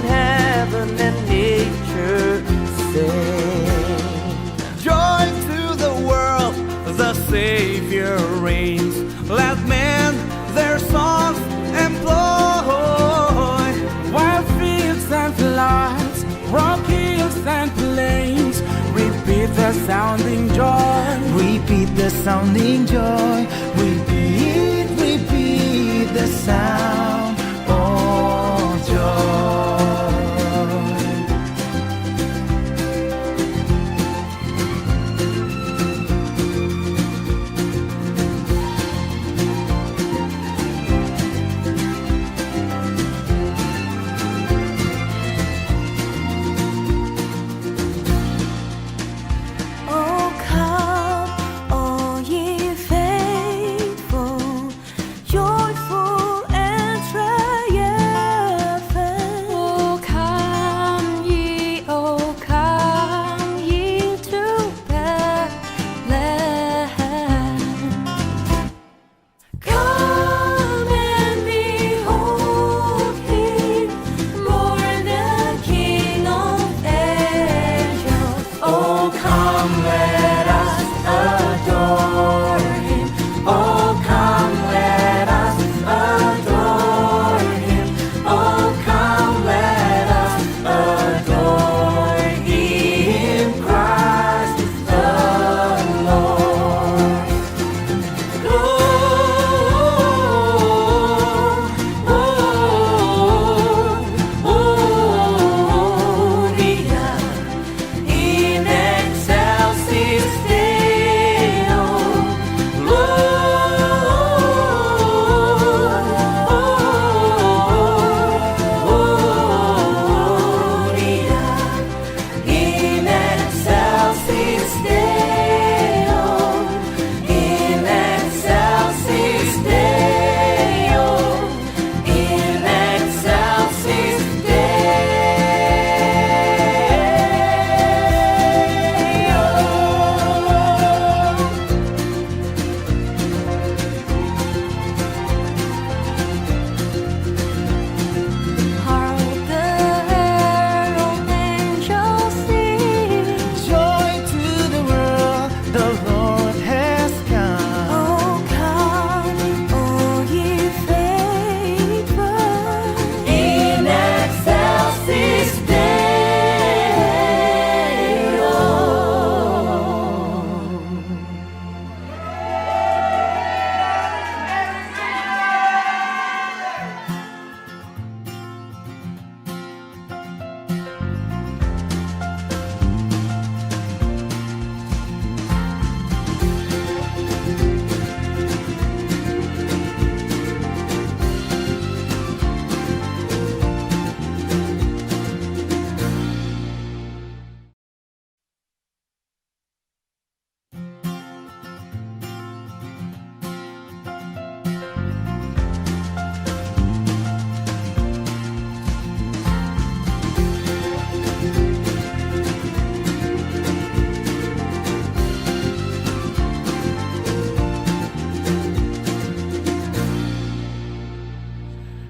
heaven and nature sing. Joy to the world, the Savior reigns. Let men their songs employ. Wild fields and floods, rock hills and plains, repeat the sounding joy. Repeat the sounding joy. Repeat the sound of joy. Oh, come, all ye faithful, joyful and triumphant. Oh, come ye to Bethlehem. Come and behold Him, born the King of angels. Oh, come, let us adore Him. Oh, come, let us adore Him. Oh, come, let us adore Him. Christ is the Lord. Gloria in excelsis Deo. Gloria in excelsis Deo. In excelsis Deo. In excelsis Hark the herald angels sing. Joy to the world, the Lord has come. Oh, come, all ye faithful, In excelsis Deo.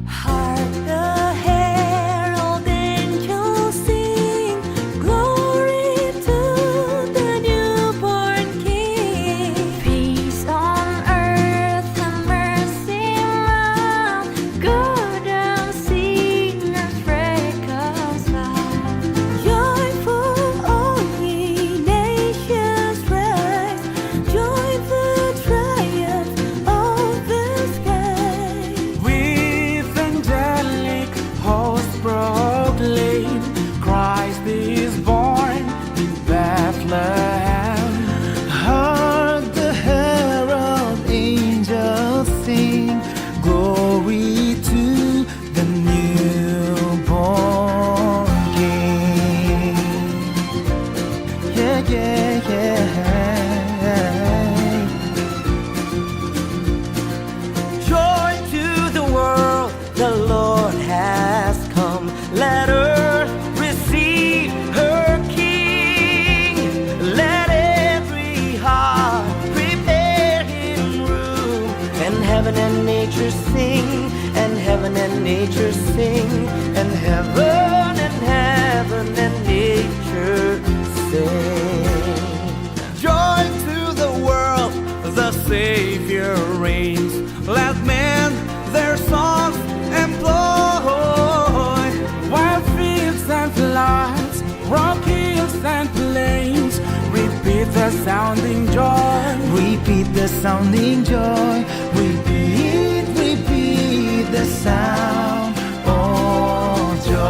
Hark the herald angels sing. Glory to the newborn King. Peace on earth and mercy mild, good and sinners reconciled. Joyful all ye nations rise, join the triumph of the sky. With angelic hosts proclaim, Christ is born in Bethlehem. Hark the herald angels sing. Glory to the newborn King. Yeah, yeah, yeah. Joy to the world, the Lord has come. Let earth receive her King. Let every heart prepare Him room. And heaven and nature sing, and heaven and nature sing. sounding joy. Repeat the sounding joy. Repeat the sound of joy.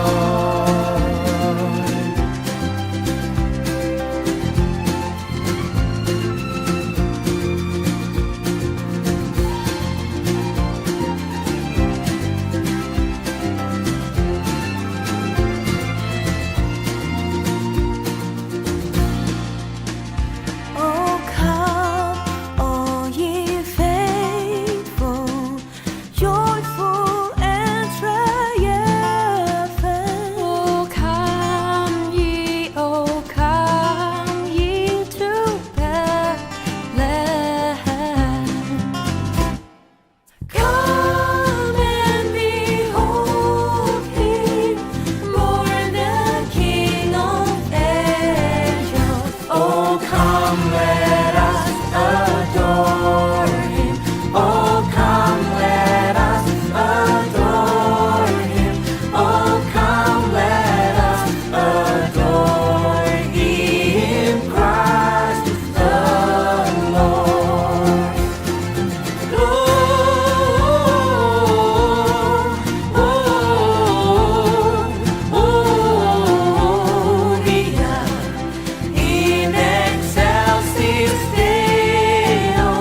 Oh, come, all ye faithful, joyful and triumphant. Oh, come ye to Bethlehem. Come and behold Him, born the King of angels. Oh, come, let us adore Him. Oh, come, let us adore Him. Oh, come, let us adore Him. Christ is the Lord. Gloria in excelsis Deo.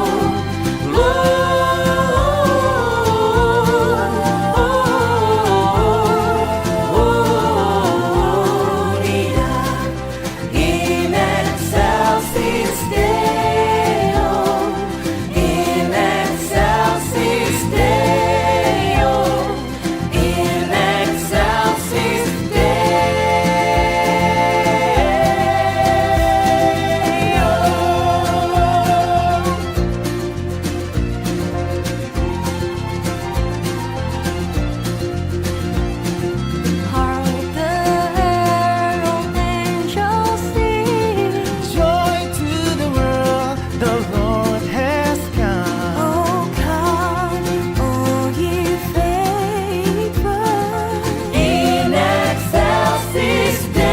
Gloria in excelsis Deo. In excelsis Deo. In excelsis Hark the herald angels sing. Joy to the world, the Lord has come. Oh, come, all ye faithful, in excelsis Deo.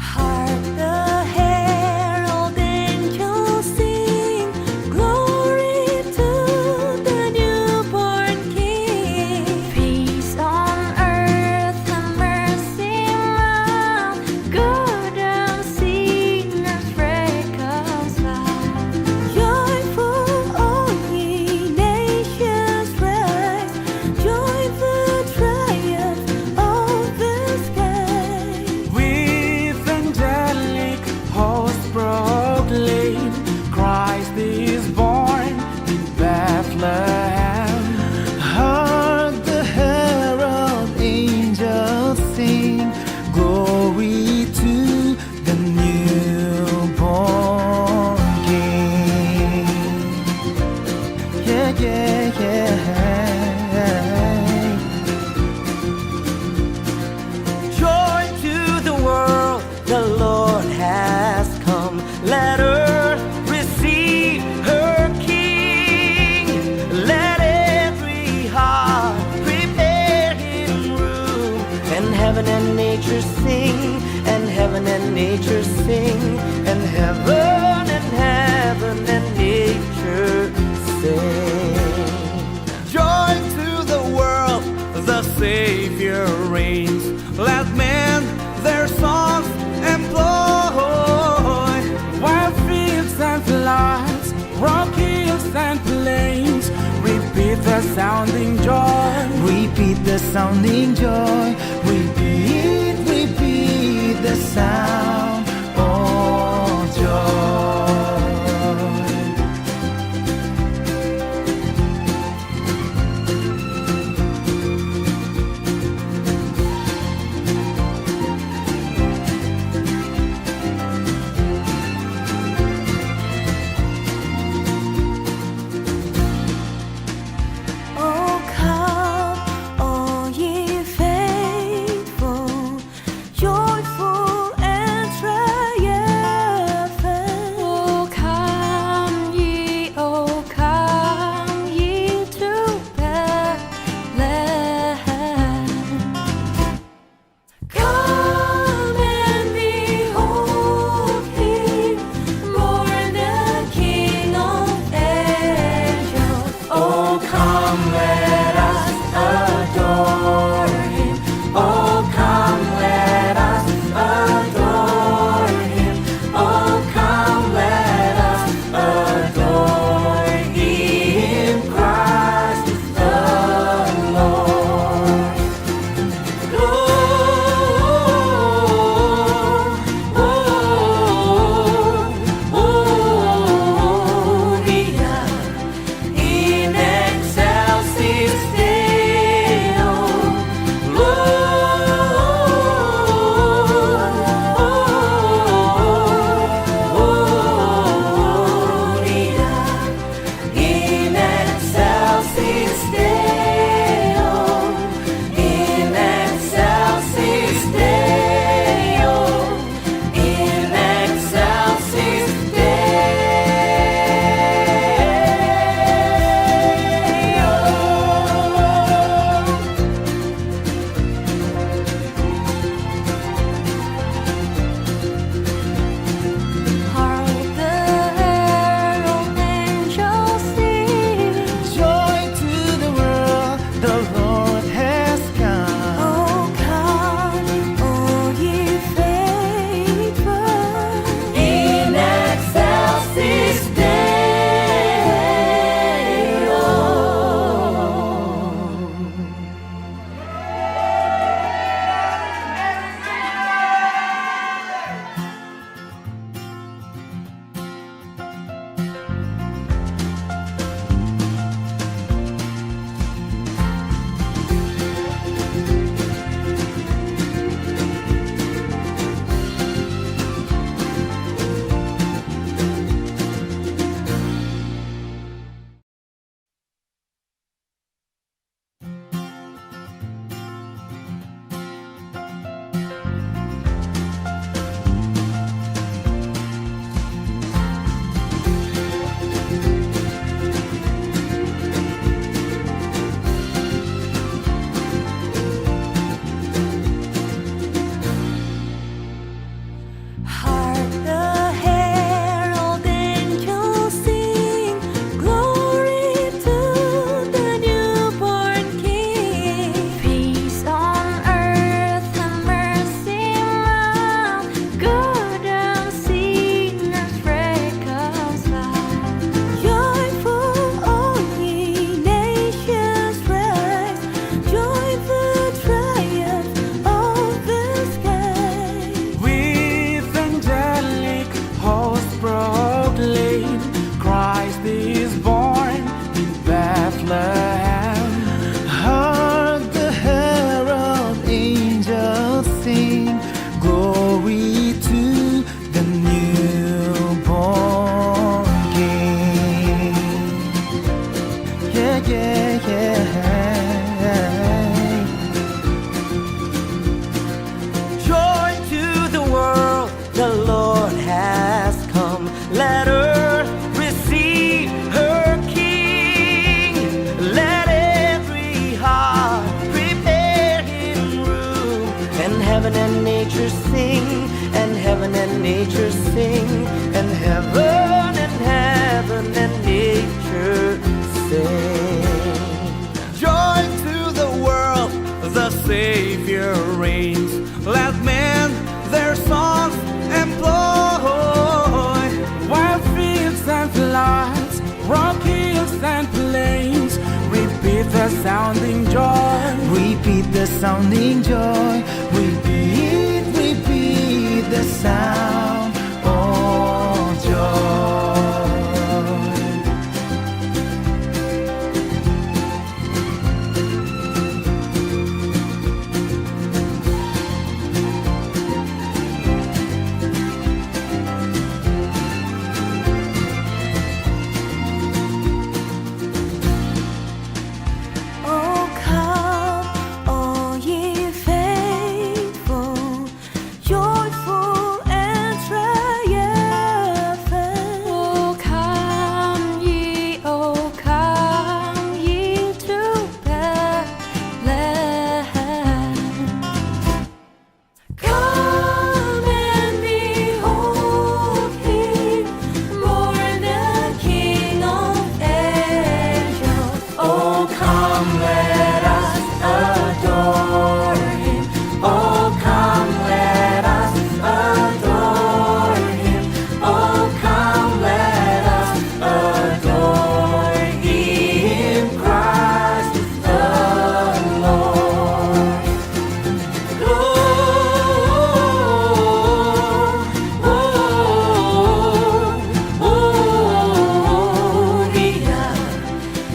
Hark the herald angels sing, glory to the newborn King. Peace on earth and mercy mild, good and sinners reconciled. Joyful all ye nations rise, join the triumph of the sky. With angelic hosts proclaim, Christ is born in Bethlehem. Hark the herald angels sing, glory to the newborn King. Yeah, yeah, yeah. Joy to the world, the Lord has come. Let earth receive her King. Let every heart prepare Him room. And heaven and nature sing, and heaven and nature sing, and heaven and nature sing. Joy to the world, the Savior reigns. Let men their songs employ. While fields and floods, rock hills and plains, repeat the sounding joy. Repeat the sounding joy. Repeat the sound of joy. Oh, come, all ye faithful, joyful and triumphant. Oh, come ye to Bethlehem. Come and behold Him, born the King of angels. Oh, come, let us adore Him. Oh, come, let us adore Him. Oh, come, let us adore Him. Christ the Lord. Gloria in excelsis Deo. Gloria in excelsis Deo. In excelsis Deo. In excelsis Hark the herald angels sing. Joy to the world, the Lord has come. Oh, come, all ye faithful. In excelsis Deo. Hark the herald angels sing. Glory to the newborn King. Peace on earth and mercy around. Good and sinners reconciled. Joyful all ye nations rise. Join the triumph of the sky. With angelic hosts proclaim, Christ is born in Bethlehem. Hark the herald angels sing. Glory to the newborn King. Yeah, yeah, yeah. Joy to the world, the Lord has come. Let earth receive her King. Let every heart prepare Him room. And heaven and nature sing, and heaven and nature sing, and heaven and nature sing. Joy to the world, the Savior reigns. Let men their songs employ. Wild fields and floods, rock hills and plains, repeat sounding joy. Repeat the sounding joy. Repeat the sound of joy. Oh, come, all ye faithful, joyful and triumphant. Oh come ye to Bethlehem. Come and behold him, born the King of angels. Oh, come, let us adore him. Oh, come, let us adore him. Oh, come, let us adore him, Christ the Lord. Gloria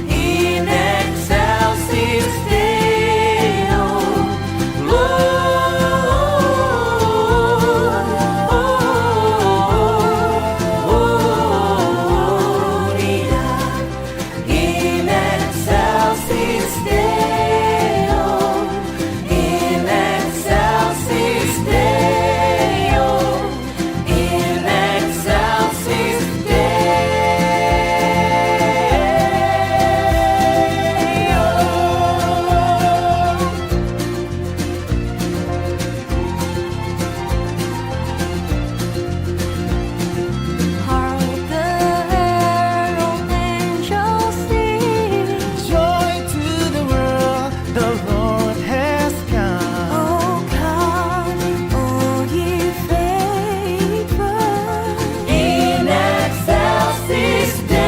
in excelsis Deo. Gloria in excelsis Deo. In excelsis Deo. In excelsis Hark the herald angels sing. Joy to the world, the Lord has come. Oh, come, all ye faithful. In excelsis Deo.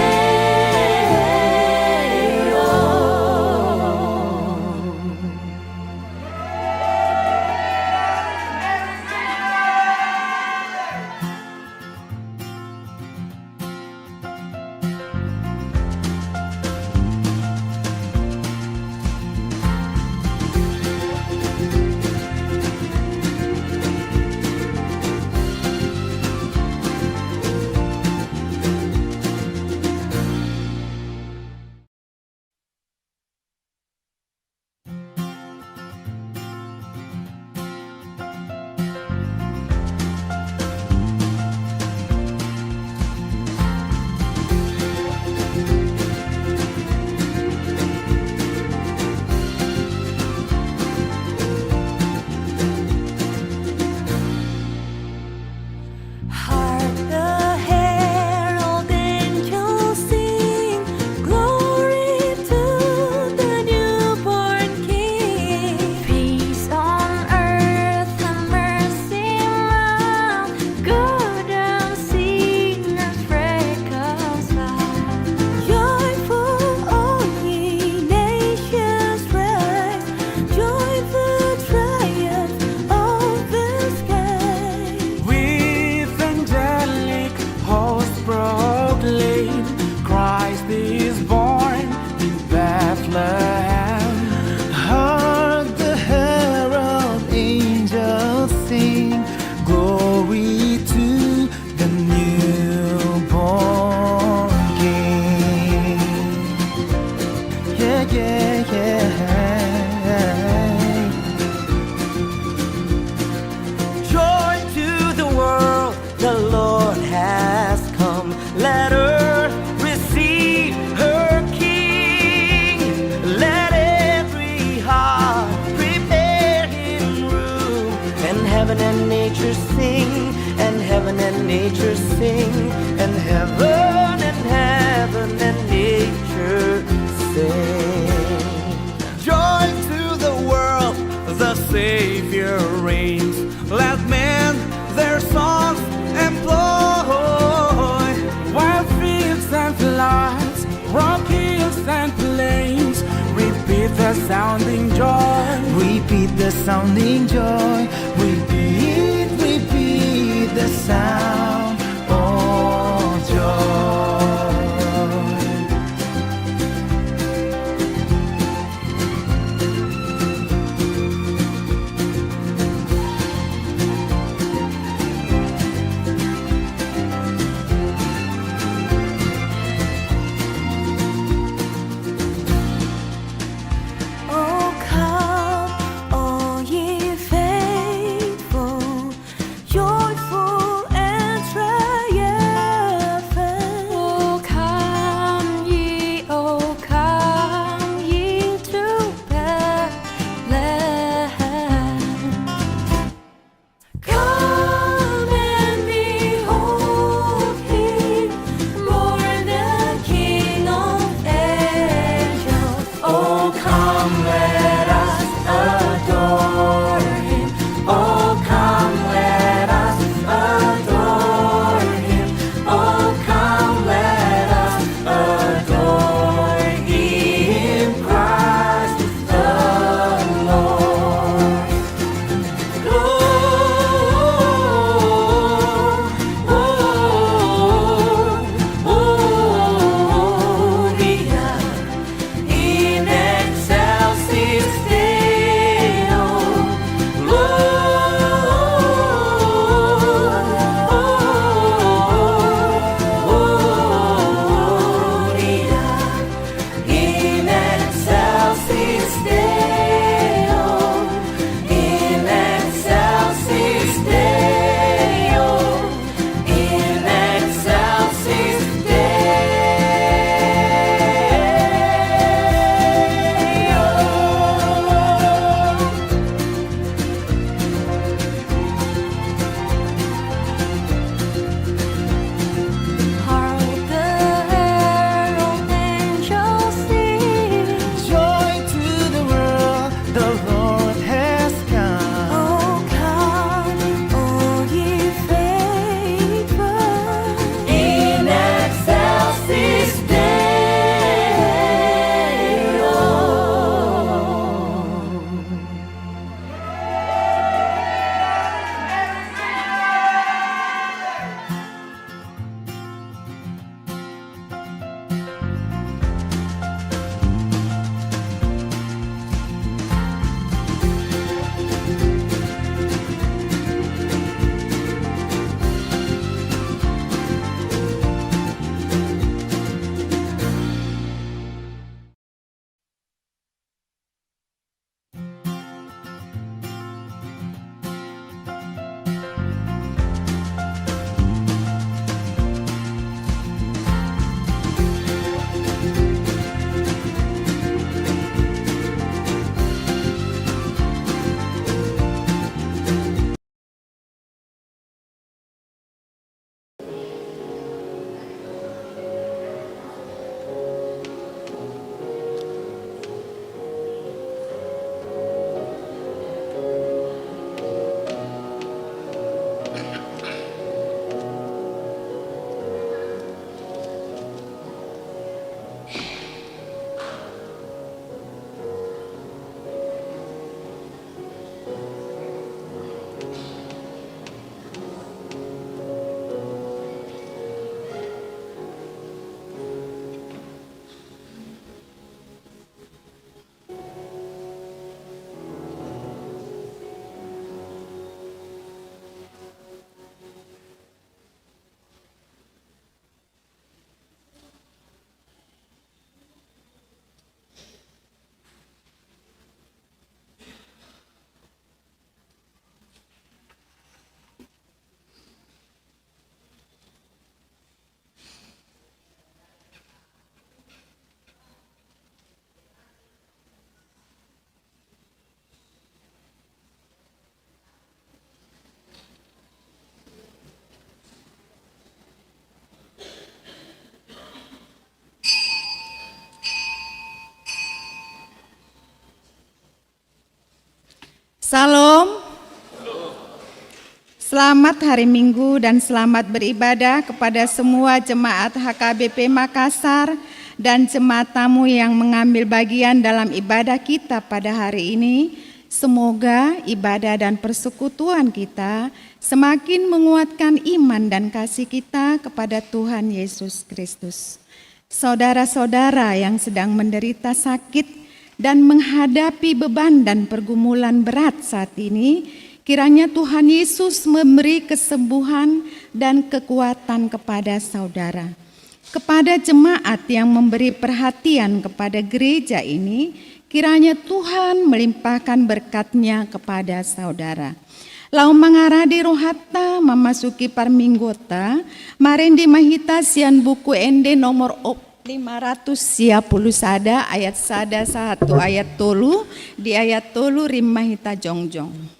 Hark the herald angels sing. Glory to the newborn King. Peace on earth and mercy mild, good and sinners reconciled. Joyful, all ye nations rise. Join the triumph of the sky. With angelic hosts proclaim, Christ is born in Bethlehem. Hark the herald angels sing, glory to the newborn King. Yeah, yeah, yeah. Joy to the world, the Lord has come. Let earth receive her King. Let every heart prepare him room. And heaven and nature sing, and heaven and nature sing, and heaven and nature sing. Joy to the world, the Savior reigns. Let men their songs employ. Wild fields and floods, rock hills and plains, repeat sounding joy. Repeat the sounding joy. Repeat, repeat the sound of joy. Oh, come, all ye faithful, joyful and triumphant. Oh come ye to Bethlehem. Come and behold Him, born the King of angels. Oh, come, let us adore Him. Oh, come, let us adore Him. Oh, come, let us adore Him, Christ the Lord. Gloria in excelsis Deo. Gloria in excelsis Deo. In excelsis Deo. In excelsis Hark the herald angels sing. Joy to the world, the Lord has come. Oh, come, all ye faithful. In excelsis Deo. Salam. Selamat hari Minggu dan selamat beribadah kepada semua jemaat HKBP Makassar dan jemaat tamu yang mengambil bagian dalam ibadah kita pada hari ini. Semoga ibadah dan persekutuan kita semakin menguatkan iman dan kasih kita kepada Tuhan Yesus Kristus. Saudara-saudara yang sedang menderita sakit dan menghadapi beban dan pergumulan berat saat ini, kiranya Tuhan Yesus memberi kesembuhan dan kekuatan kepada saudara. Kepada jemaat yang memberi perhatian kepada gereja ini, kiranya Tuhan melimpahkan berkat-Nya kepada saudara. Lau mangaradi rohata memasuki parminggota, marendi mahita sian buku ende nomor 510 sada ayat sada 1 ayat tolu di ayat tolu rimahita jongjong.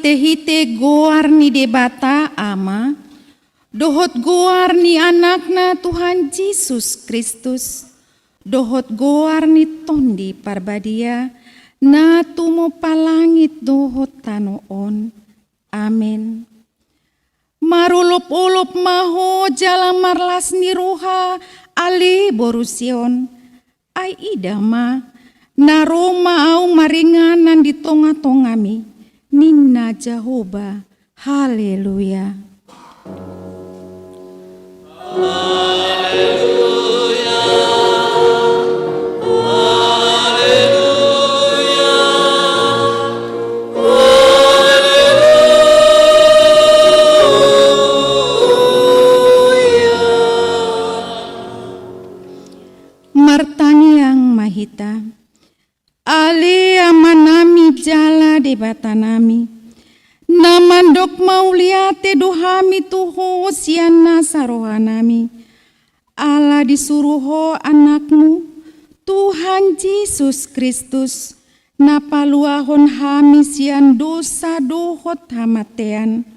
hite-hite goar ni debata ama, dohot goar ni anakna Tuhan Yesus Kristus, dohot goar ni tondi parbadia, na tumo palangit dohot tanoon. Amin. Marulop-ulop maho jalang marlas ni roha ali borusion, ay idama, na Roma au maringanan di tonga-tongami, ninna Jehovah, haleluya. de batanami. Namandok mauliate dohami tuho siana sarohanami. Allah disuruho anakmu, Tuhan Yesus Kristus, napaluahon hami sian dosa dohot hamatean,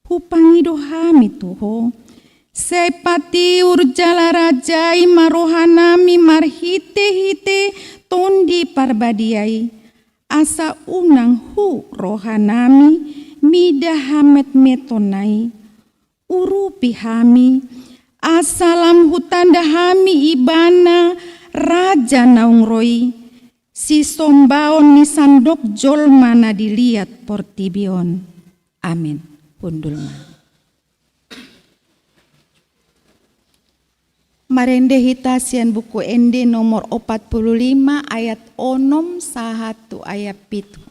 hupangi dohami tuho. Sepati urjala rajai marohanami marhite-hite tondi parbadiai, asa unang hu rohanami mida hamet metonai, urupi hami, asalam hutanda hami ibana raja naungroi, si sombaon ni sandok jolma na dilihat portibion. Amin. Pundulma. Marende hitasian buku ende nomor 45 ayat 6 sahatu ayat 7.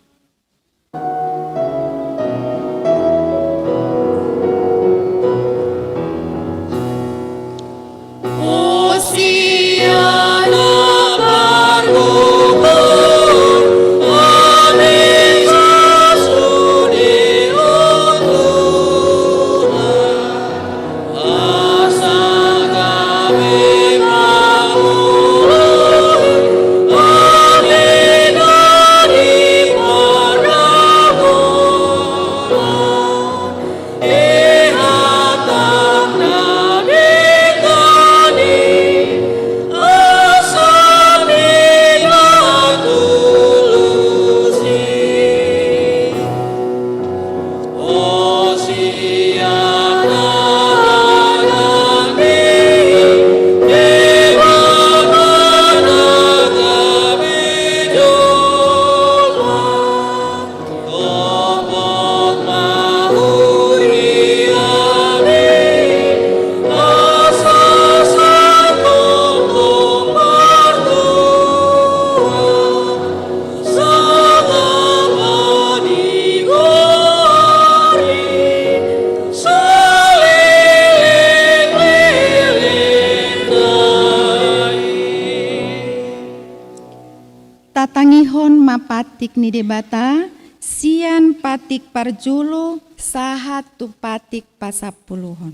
Tatangihon mapatik ni debata, sian patik parjulu, sahatu patik pasapuluhon.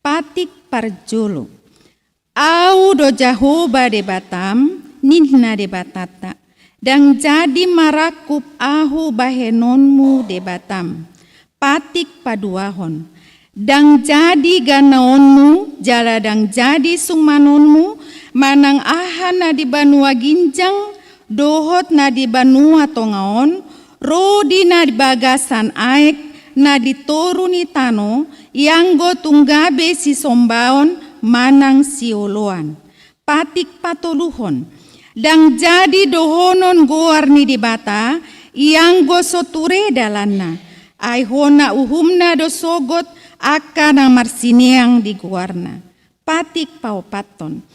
Patik parjulu. Au do jahoba debatam, nihna debatata. Dan jadi marakup ahu bahenonmu debatam. Patik paduahon. Dan jadi ganaonmu, jala dang jadi sungmanonmu, manang ahana di banua ginjang, dohot na di banua tongaon, rodi na di bagasan aek, na di toruni tano, yang go tunggabe si sombaon, manang si oloan. Patik patoluhon, dang jadi dohonon goar ni di bata, yang go soture dalanna, aihona uhumna do sogot, akana marsineang di guarna. Patik paupaton.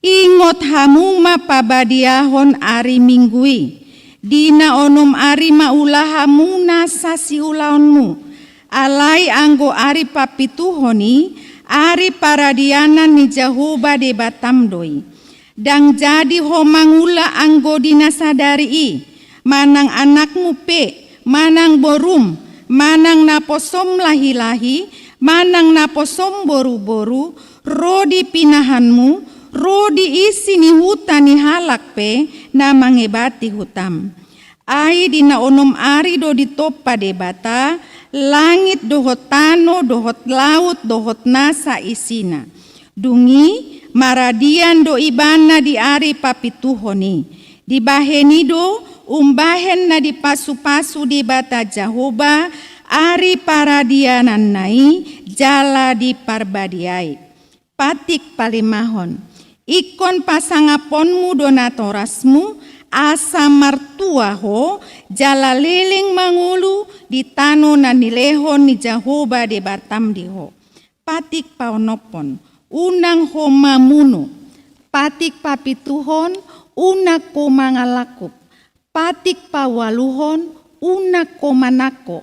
Ingot hamuma pabadiahon ari minggui, dina onom ari maulahamuna sasi ulaonmu, alai anggo ari papituhoni, ari paradianan ni jahoba de batamdoi, dang jadi homangula anggo dina sadari manang anakmu pe, manang borum, manang naposom lahi-lahi, manang naposom boru-boru, rodi pinahanmu, rodi isi ni hutan ni halak pe na mangebati hutam. Ai dina onom ari do ditopa debata, langit dohot tano, dohot laut, dohot nasa isina. Dungi maradian do ibana di ari papituhoni. Dibaheni do umbahen na di pasu-pasu di bata Jahoba, ari paradianan nai jala di parbadiai. Patik palimahon. Ikon pasangaponmu donatorasmu, asa martua ho, jala leleng mangulu, di tano na nilehon ni Jahoba de batam diho. Patik paonopon, unang ho mamuno. Patik papituhon, unak ko mangalakup. Patik pawaluhon, unak ko manako.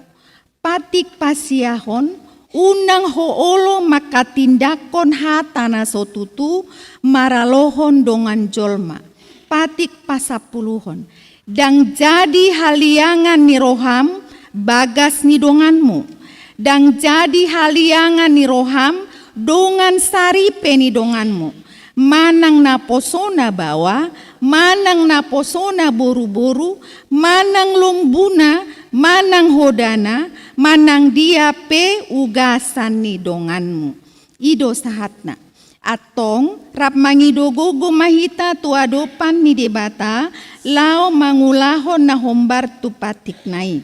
Patik pasiahon, unang hoolo makatindakon hatana sotutu maralohon dongan jolma. Patik pasapuluhon. dang jadi haliangan ni roham bagas ni donganmu, dang jadi haliangan ni roham dongan saripe ni donganmu, manang na posona bawa, manang na posona boru-boru, manang lombuna, manang hodana, manang dia pe ugasan ni donganmu. Ido sahatna. Atong rap mangidogogo mahita tuadopan ni debata lao mangulahon na hombar tu patik nai.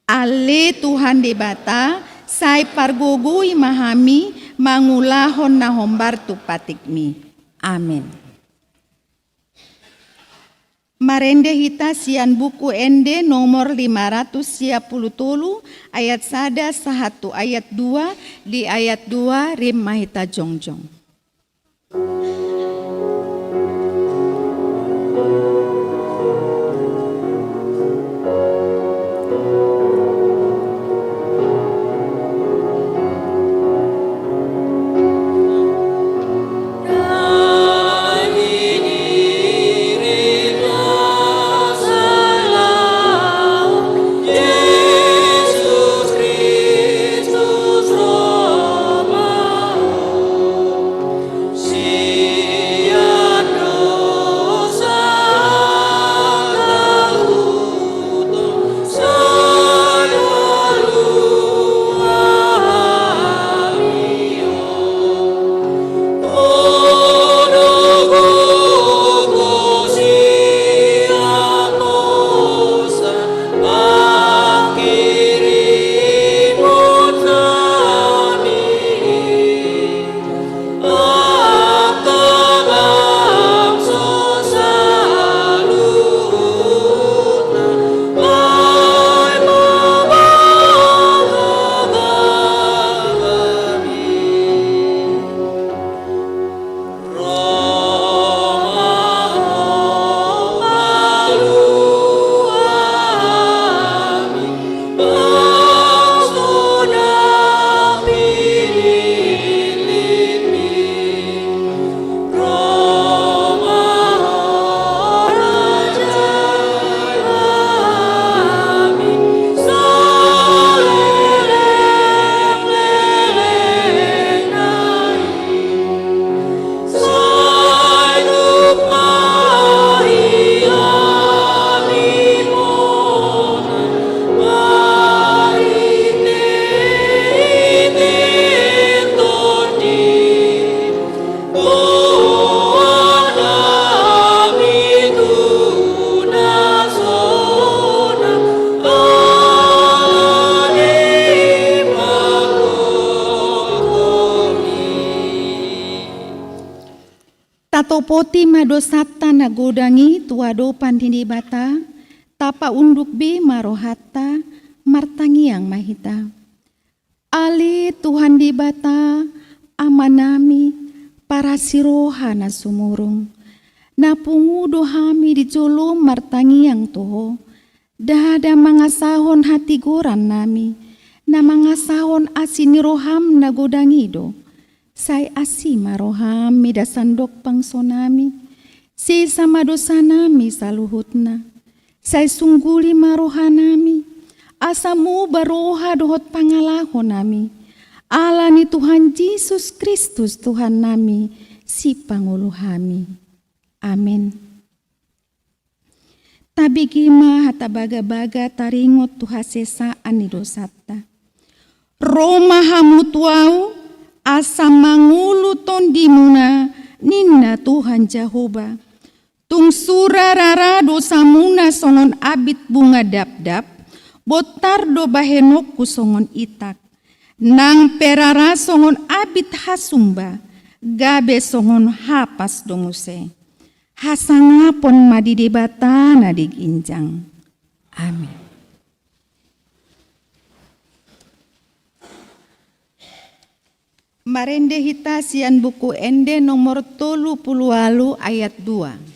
Ale Tuhan debata sai pargogoi mahami mangulahon na hombar tu patik mi. Amin. Marende hita sian buku ende nomor 533 ayat 1 ayat 2 di ayat 2 rim mahita jongjong. Tatopoti madosata nagodangi tuadopan bata, tapa unduk be marohata martangiang mahita. Ali Tuhan bata amanami para siroha na sumurung. Napungudo hami di jolom martangiang toho. Dada mangasahon hati goran nami, na mangasahon asiniroham nagodangido. Say asima roham mida sandok pangsonami, si sama dosa nami saluhutna. Say sungguli marohanami, asamu baroha dohot pangalahon nami. Allah ni Tuhan Yesus Kristus Tuhan nami, si panguluhami. Amin. Tabigima hatabaga-baga taringot tuhasesaan ni dosata. Roma hamutuau, asa manguluton di muna ninna Tuhan Jehovah. Tung sura rara dosa muna songon abit bunga dap-dap, botar do bahenokku songon itak. Nang perara songon abit hasumba, gabe songon hapas donguse. Hasangapon madidebata na diginjang. Amin. Marende hita sian buku ende nomor 30 ayat 2.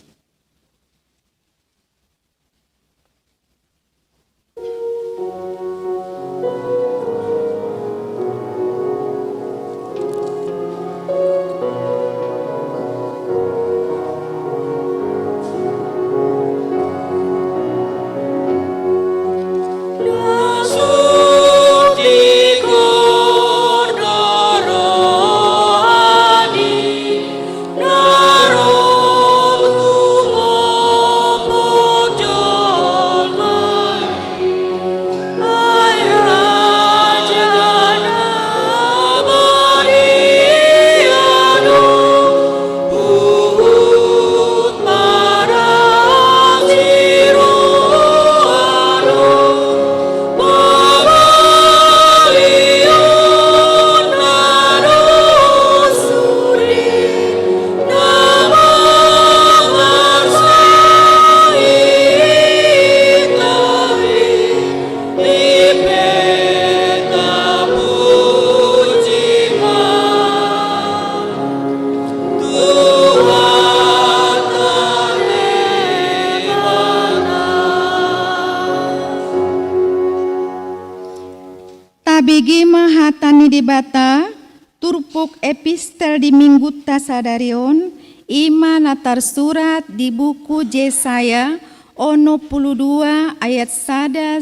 bigi mahatani debata turpuk epistel di minggu tasadarion iman atar surat di buku Yesaya 22 ayat 1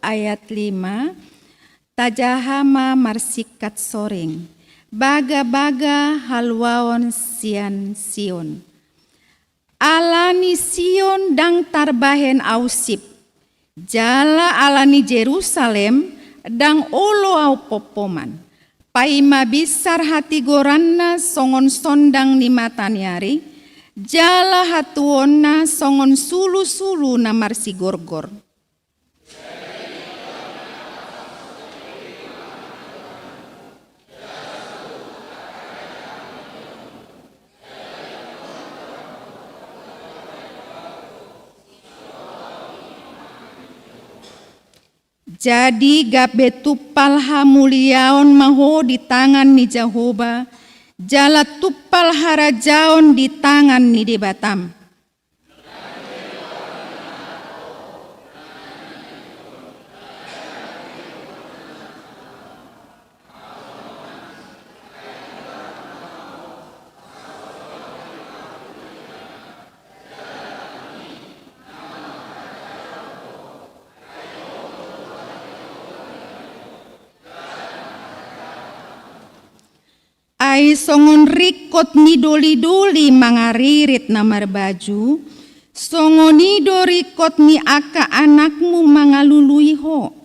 ayat 5 tajahama marsikat soring baga-baga halwaon sian Sion alani Sion dang tarbahen ausip jala alani Jerusalem dang olo au popoman paima bisar hati goranna songon sondang ni mataniari jala hatuonna songon sulu-sulu na marsi gorgor jadi gabe tupal hamuliaon maho di tangan ni Jehovah, jala tupal harajaon di tangan ni debatam. Ai songon rikot ni doli-doli mangaririt namar baju, songon ni dorikot ni aka anakmu mangalului ho.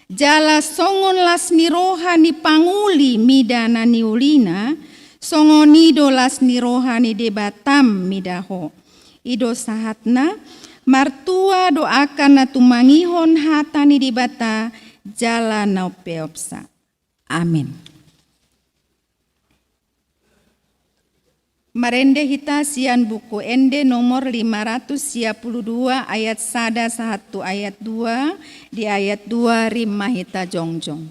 Jala songon las ni rohani panguli midana ni ulina, songon ni dolas ni rohani debatam midaho. Ido sahatna, martua doakan na tumangihon hatani debata, jala nau peopsa. Amin. Marende hita sian buku ende nomor 552 ayat 1 ayat 2 di ayat 2 rimah hita jongjong.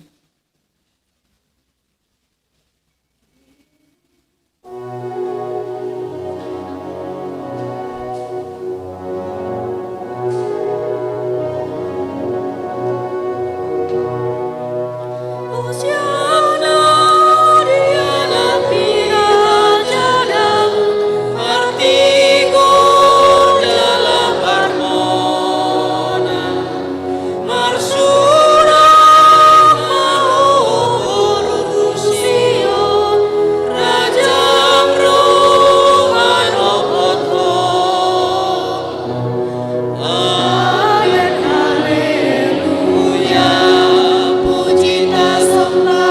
Haleluya, puji ta sembah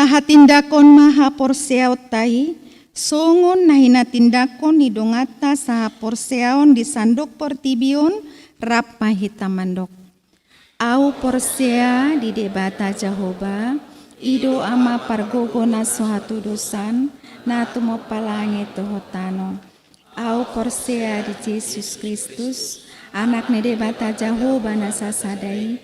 maha tindakon maha porseaot tai, songon nahina tindakon hidongata saha porseaon di sandok portibion rap mahita mandok. Au porsea di debata Jehovah, ido ama pargogo na suatu dosan, na tumo palangi tohotano. Au porsea di Yesus Kristus, anak ne debata Jehovah na sasadai,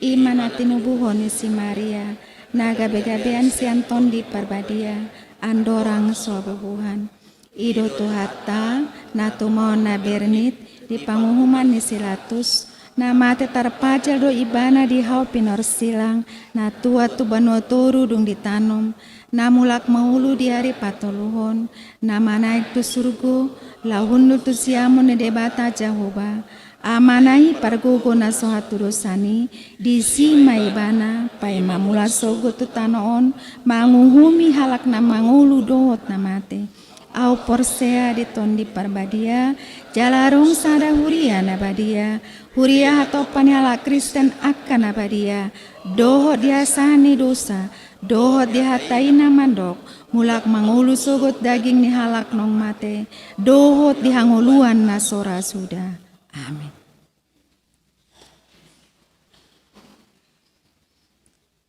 iman atinubuhon si Maria, na gabe-gabean si Anton di parbadia, andorang sobebuhan. Ido tuhata, na tumo na bernit, di panguhuman ni silatus, na mate tarpajal do ibana di hau pinor silang, na tua tu banu toru dung ditanom, na mulak maulu di hari patoluhon, na manaik tu surgo, lahun tu siamun ne debata Jehovah, amanai pargogo na sohatu dosani, di si maibana, pai mamula sogo tu tanoon, manguhumi halak na mangulu dohot na mate. Au porsea di tondi parbadia, jalarung sada huria nabadia, huria hatopan hala Kristen akan nabadia, dohot diasani dosa, dohot dihataina mandok, mulak mangulu sogot daging ni halak nong mate, dohot dihanguluan nasora sudah. Amin.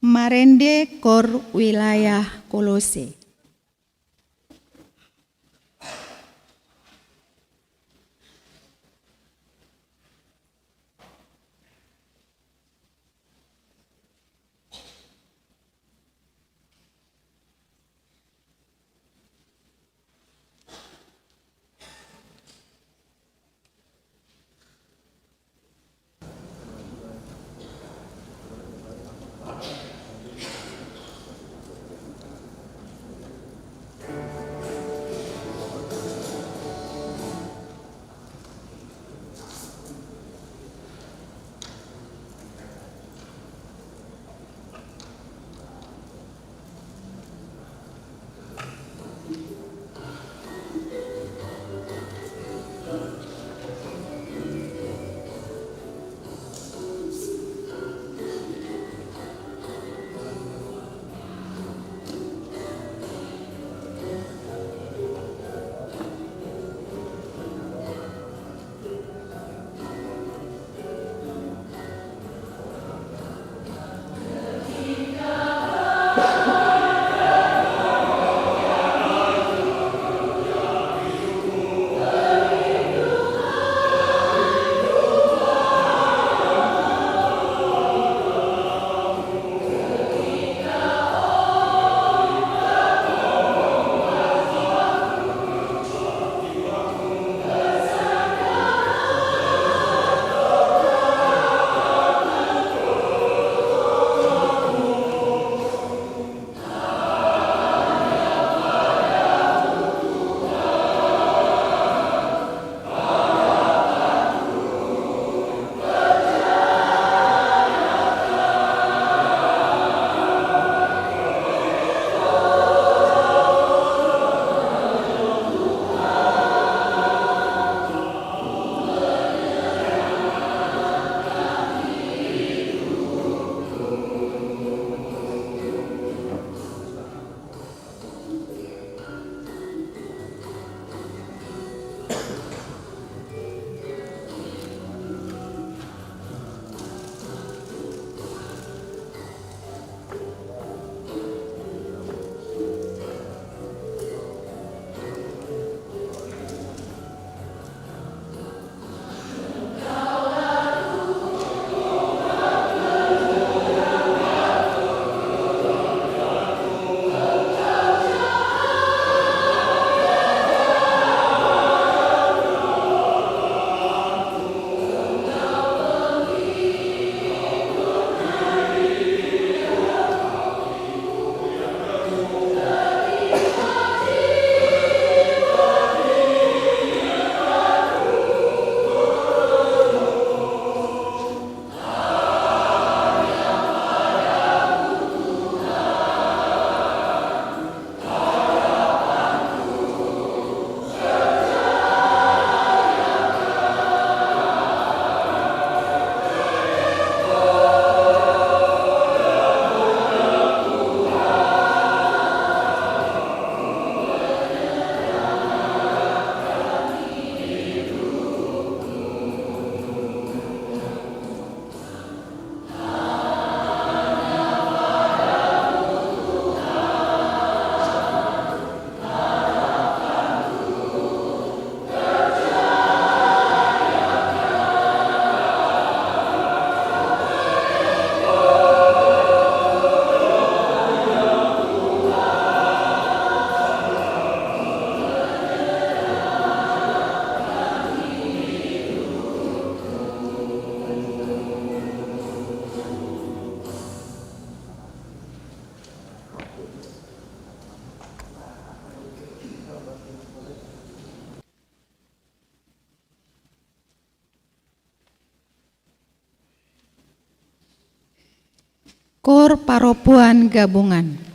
Marende kor wilayah Kolose. Kor Paropuan Gabungan.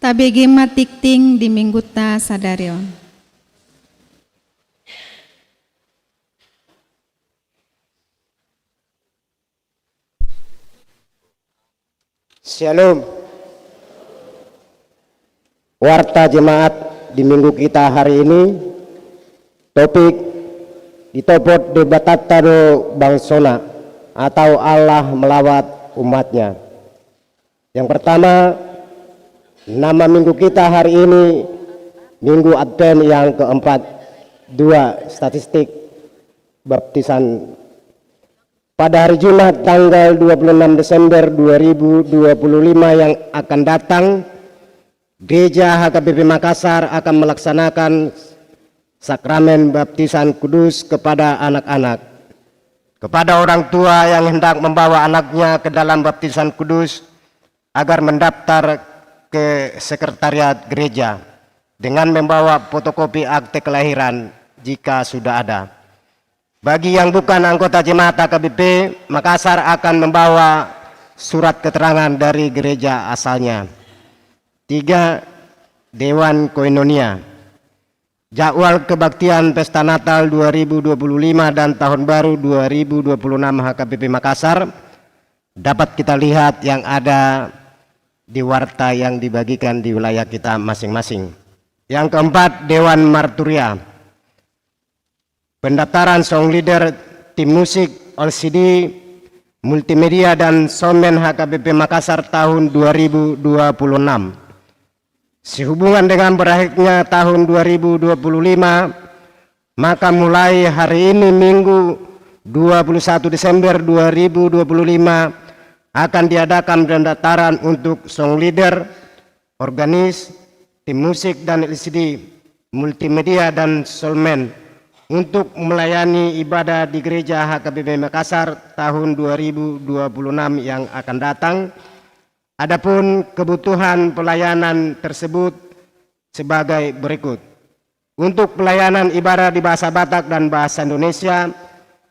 KBG Matikting di minggu ta sadarion. Shalom. Warta jemaat di minggu kita hari ini, topik ditopot debatatado bangsona atau Allah melawat umatnya. Yang pertama, nama minggu kita hari ini Minggu Advent yang keempat, 2 statistik baptisan. Pada hari Jumat tanggal 26 Desember 2025 yang akan datang, Gereja HKBP Makassar akan melaksanakan sakramen baptisan kudus kepada anak-anak. Kepada orang tua yang hendak membawa anaknya ke dalam baptisan kudus agar mendaftar ke sekretariat gereja dengan membawa fotokopi akte kelahiran jika sudah ada. Bagi yang bukan anggota jemaat HKBP, Makassar akan membawa surat keterangan dari gereja asalnya. 3. Dewan Koinonia. Jadwal kebaktian Pesta Natal 2025 dan Tahun Baru 2026 HKBP Makassar dapat kita lihat yang ada di warta yang dibagikan di wilayah kita masing-masing. Yang keempat, Dewan Marturia. Pendaftaran song leader, tim musik, LCD, multimedia dan soundman HKBP Makassar tahun 2026. Sehubungan dengan berakhirnya tahun 2025, maka mulai hari ini Minggu 21 Desember 2025 akan diadakan pendaftaran untuk song leader, organis, tim musik dan LCD, multimedia dan soundman untuk melayani ibadah di gereja HKBP Makassar tahun 2026 yang akan datang. Adapun kebutuhan pelayanan tersebut sebagai berikut. Untuk pelayanan ibadah di bahasa Batak dan bahasa Indonesia,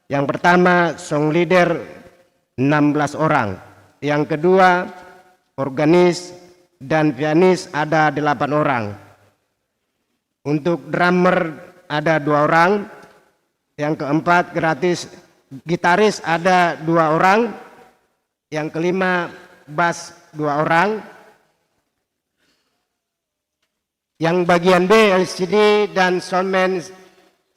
yang pertama song leader 16 orang, yang kedua organis dan pianis ada 8 orang. Untuk drummer ada 2 orang, yang keempat gratis gitaris ada 2 orang, yang kelima bass 2 orang, yang bagian B LCD dan soundman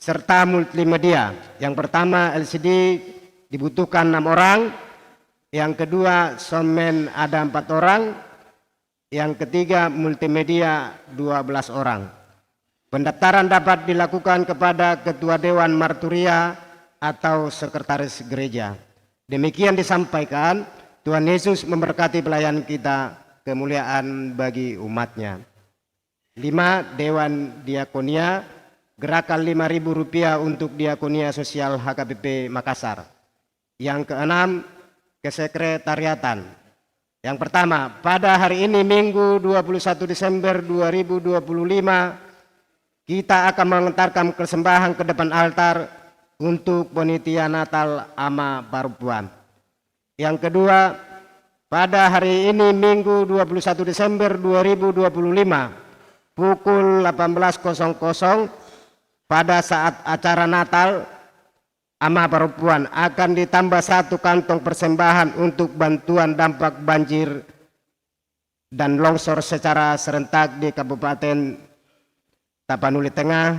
serta multimedia. Yang pertama LCD dibutuhkan 6 orang, yang kedua soundman ada 4 orang, yang ketiga multimedia 12 orang. Pendaftaran dapat dilakukan kepada Ketua Dewan Marturia atau Sekretaris Gereja. Demikian disampaikan. Tuhan Yesus memberkati pelayan kita, kemuliaan bagi umatnya. 5. Dewan Diakonia, gerakan Rp5.000 untuk Diakonia Sosial HKBP Makassar. Yang keenam, kesekretariatan. Yang pertama, pada hari ini Minggu 21 Desember 2025, kita akan mengantarkan persembahan ke depan altar untuk panitia Natal Ama Parupuan. Yang kedua, pada hari ini Minggu 21 Desember 2025 pukul 18.00 pada saat acara Natal Ama Parupuan akan ditambah 1 kantong persembahan untuk bantuan dampak banjir dan longsor secara serentak di Kabupaten Tapanuli Tengah,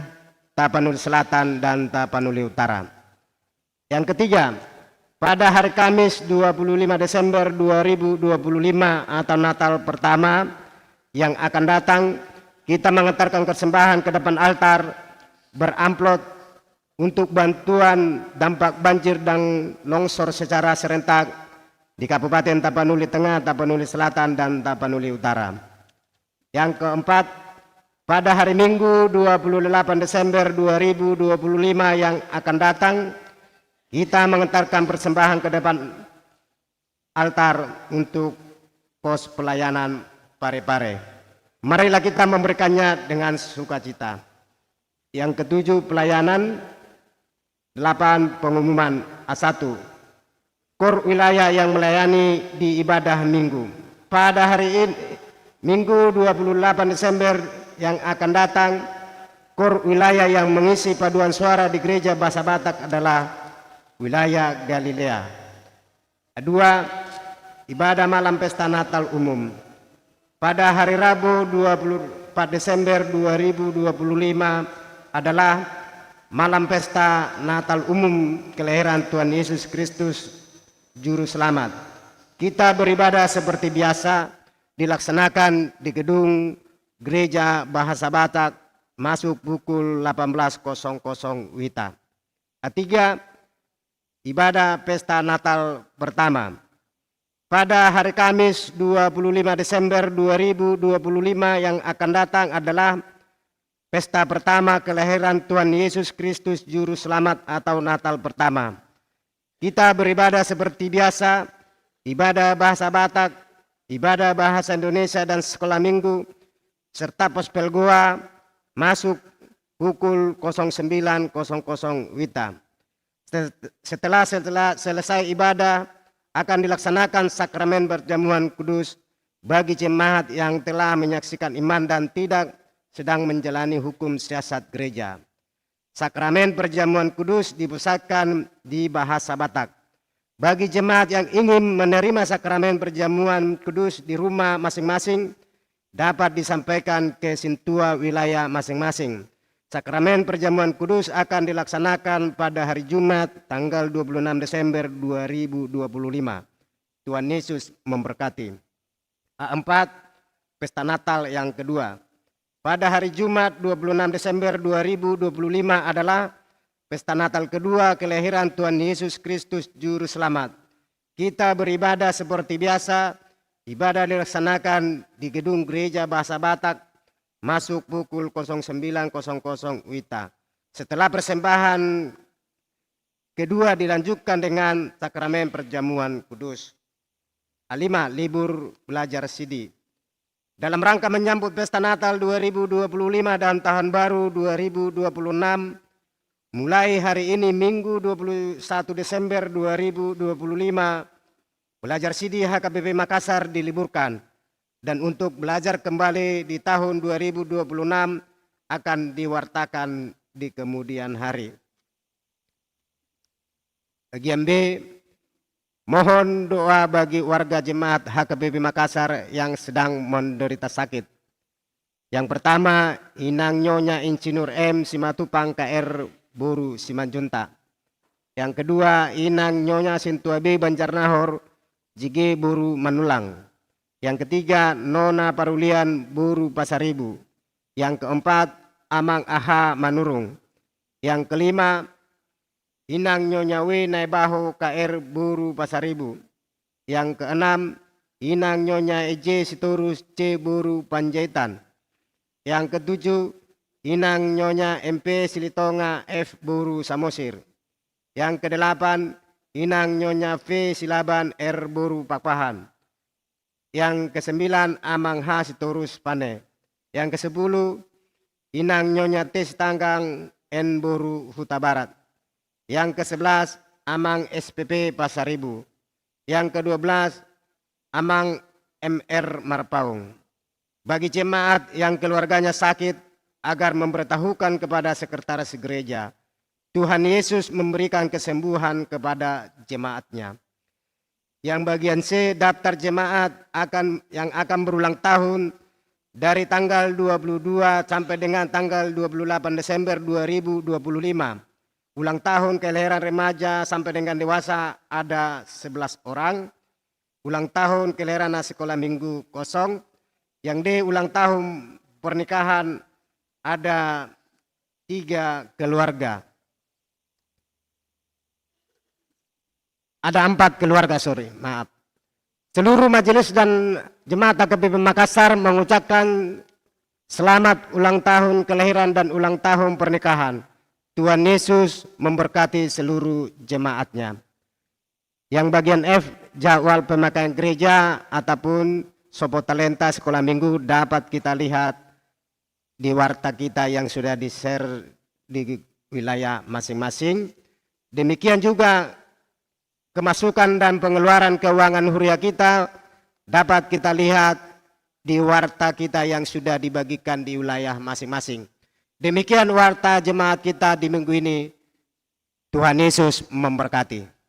Tapanuli Selatan, dan Tapanuli Utara. Yang ketiga, pada hari Kamis 25 Desember 2025 atau Natal pertama yang akan datang, kita mengantarkan persembahan ke depan altar beramplop untuk bantuan dampak banjir dan longsor secara serentak di Kabupaten Tapanuli Tengah, Tapanuli Selatan, dan Tapanuli Utara. Yang keempat, pada hari Minggu 28 Desember 2025 yang akan datang, kita mengantarkan persembahan ke depan altar untuk pos pelayanan Pare-Pare. Marilah kita memberikannya dengan sukacita. Yang ketujuh, pelayanan. 8. Pengumuman. A1. Kor wilayah yang melayani di ibadah minggu. Pada hari ini Minggu 28 Desember yang akan datang, KOR wilayah yang mengisi paduan suara di gereja bahasa Batak adalah wilayah Galilea. Kedua, ibadah malam pesta Natal umum. Pada hari Rabu 24 Desember 2025 adalah malam pesta Natal umum kelahiran Tuhan Yesus Kristus Juru Selamat. Kita beribadah seperti biasa dilaksanakan di gedung gereja bahasa Batak masuk pukul 18.00 WITA. Ketiga, ibadah pesta Natal pertama. Pada hari Kamis 25 Desember 2025 yang akan datang adalah pesta pertama kelahiran Tuhan Yesus Kristus Juru Selamat atau Natal pertama. Kita beribadah seperti biasa, ibadah bahasa Batak, ibadah bahasa Indonesia dan sekolah minggu, serta pospel goa masuk pukul 09.00 WITA. Setelah selesai ibadah, akan dilaksanakan sakramen perjamuan kudus bagi jemaat yang telah menyaksikan iman dan tidak sedang menjalani hukum siasat gereja. Sakramen perjamuan kudus dipusatkan di bahasa Batak. Bagi jemaat yang ingin menerima sakramen perjamuan kudus di rumah masing-masing, dapat disampaikan ke sintua wilayah masing-masing. Sakramen perjamuan kudus akan dilaksanakan pada hari Jumat tanggal 26 Desember 2025. Tuhan Yesus memberkati. Keempat, pesta Natal yang kedua. Pada hari Jumat 26 Desember 2025 adalah pesta Natal kedua kelahiran Tuhan Yesus Kristus Juru Selamat. Kita beribadah seperti biasa, ibadah dilaksanakan di gedung gereja bahasa Batak, masuk pukul 09.00 WITA. Setelah persembahan kedua dilanjutkan dengan sakramen perjamuan kudus. Kelima, libur belajar CD. Dalam rangka menyambut pesta Natal 2025 dan Tahun Baru 2026, mulai hari ini Minggu 21 Desember 2025, belajar CD HKBP Makassar diliburkan. Dan untuk belajar kembali di tahun 2026 akan diwartakan di kemudian hari. Bagian B, mohon doa bagi warga jemaat HKBP Makassar yang sedang menderita sakit. Yang pertama, Inang Nyonya Insinyur M. Simatupang KR Buru Simanjunta. Yang kedua, Inang Nyonya Sintua B. Banjarnahor JG Buru Manulang. Yang ketiga, Nona Parulian Buru Pasaribu. Yang keempat, Amang Aha Manurung. Yang kelima, Inang Nyonya W. Naibaho KR Buru Pasaribu. Yang keenam, Inang Nyonya EJ Sitorus C. Buru Panjaitan. Yang ketujuh, Inang Nyonya MP Silitonga F. Buru Samosir. Yang kedelapan, Inang Nyonya V. Silaban R. Buru Pakpahan. Yang kesembilan, Amang H. Sitorus Pane. Yang kesepuluh, Inang Nyonya T. Tanggang N. Buru Huta Barat. Yang kesebelas, Amang SPP Pasaribu. Yang kedua-belas, Amang MR Marpaung. Bagi jemaat yang keluarganya sakit, agar memberitahukan kepada sekretaris gereja, Tuhan Yesus memberikan kesembuhan kepada jemaatnya. Yang bagian C, daftar jemaat yang akan berulang tahun dari tanggal 22 sampai dengan tanggal 28 Desember 2025. Ulang tahun kelahiran remaja sampai dengan dewasa ada 11 orang. Ulang tahun kelahiran sekolah minggu kosong. Yang D, ulang tahun pernikahan ada 3 keluarga. Ada 4 keluarga, maaf. Seluruh majelis dan jemaat HKBP Makassar mengucapkan selamat ulang tahun kelahiran dan ulang tahun pernikahan. Tuhan Yesus memberkati seluruh jemaatnya. Yang bagian F, jadwal pemakaian gereja ataupun sopo talenta sekolah minggu dapat kita lihat di warta kita yang sudah di-share di wilayah masing-masing. Demikian juga kemasukan dan pengeluaran keuangan huriah kita dapat kita lihat di warta kita yang sudah dibagikan di wilayah masing-masing. Demikian warta jemaat kita di minggu ini. Tuhan Yesus memberkati.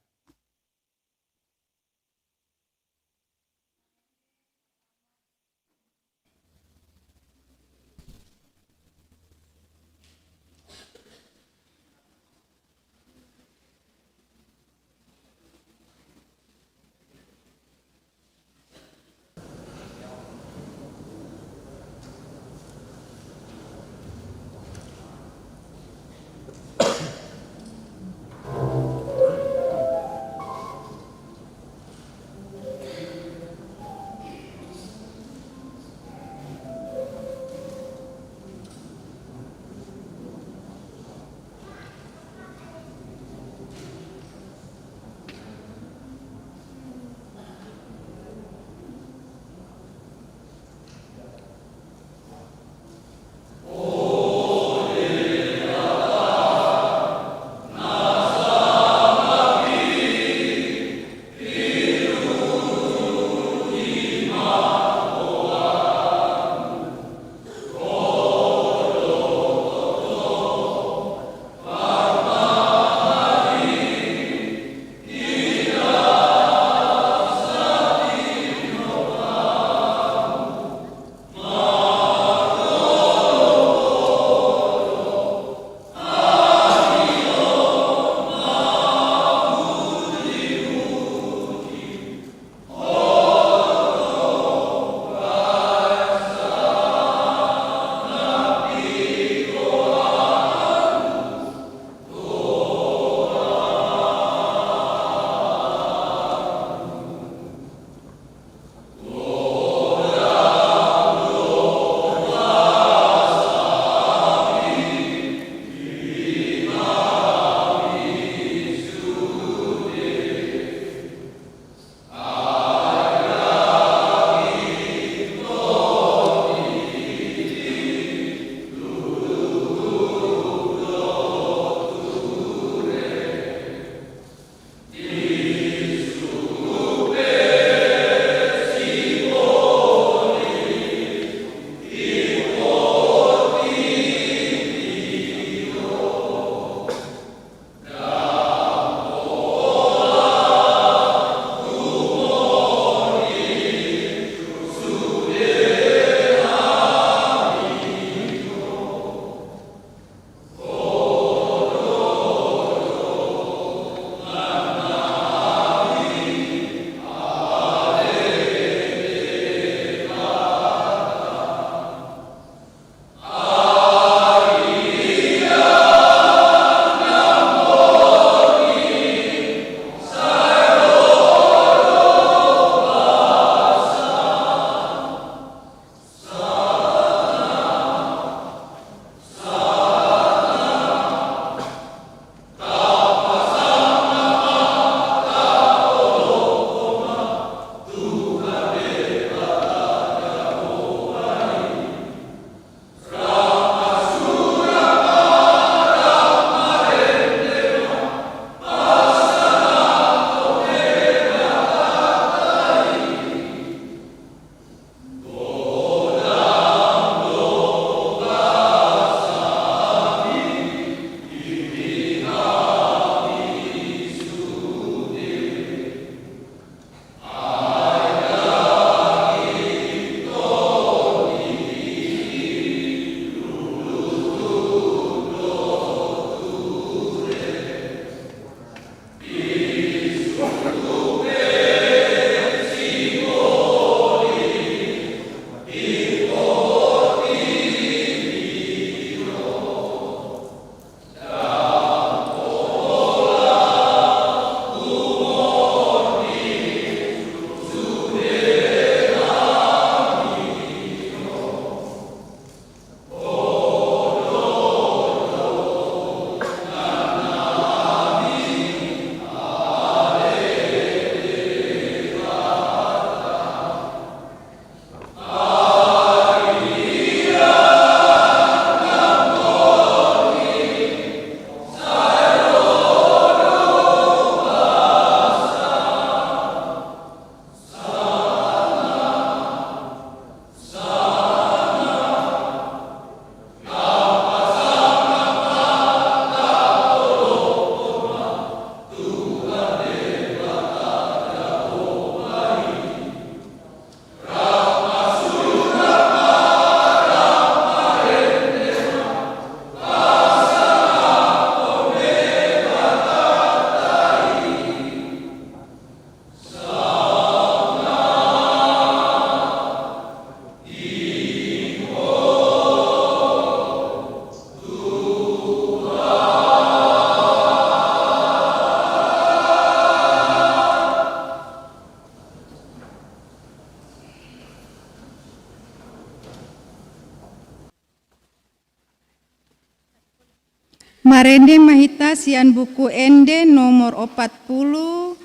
Parende mahita sian buku ende nomor 40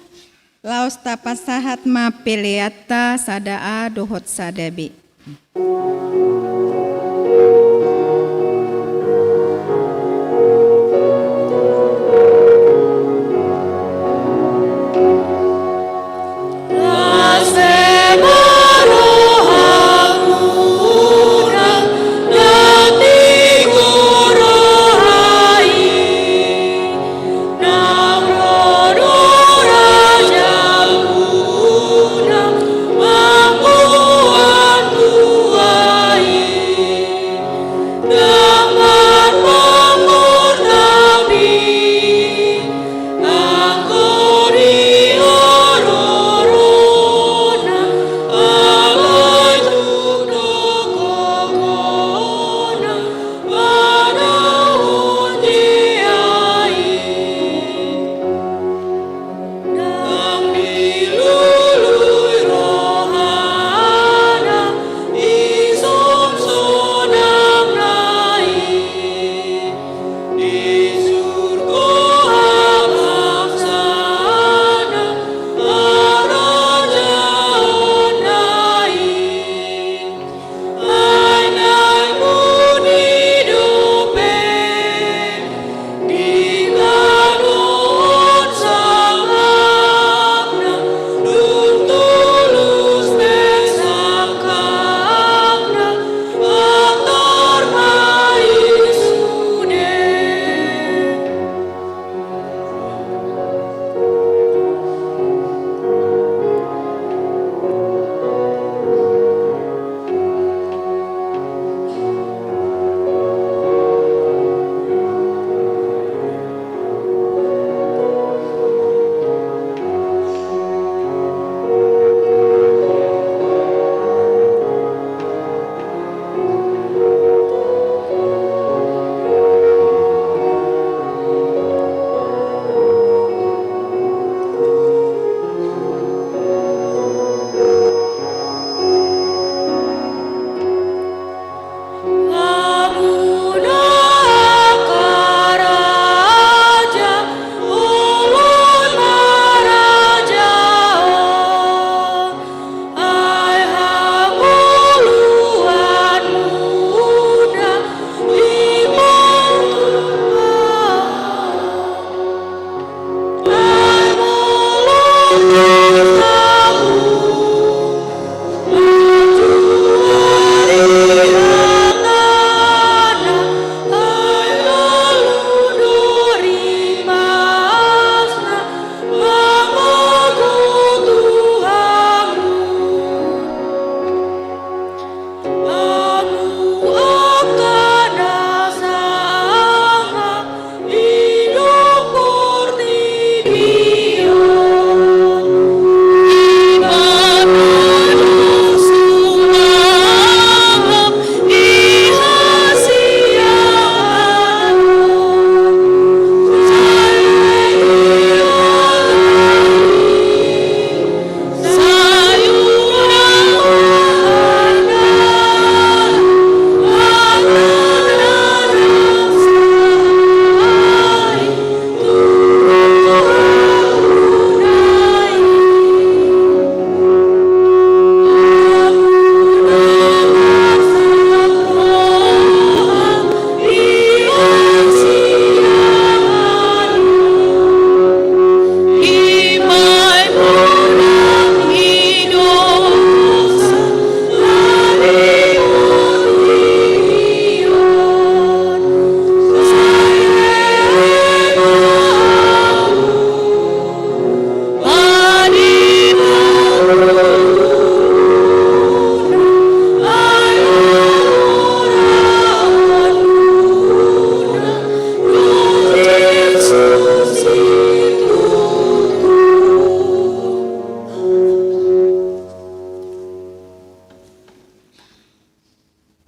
laos tapasahat ma peleata sadaa dohot sadabe.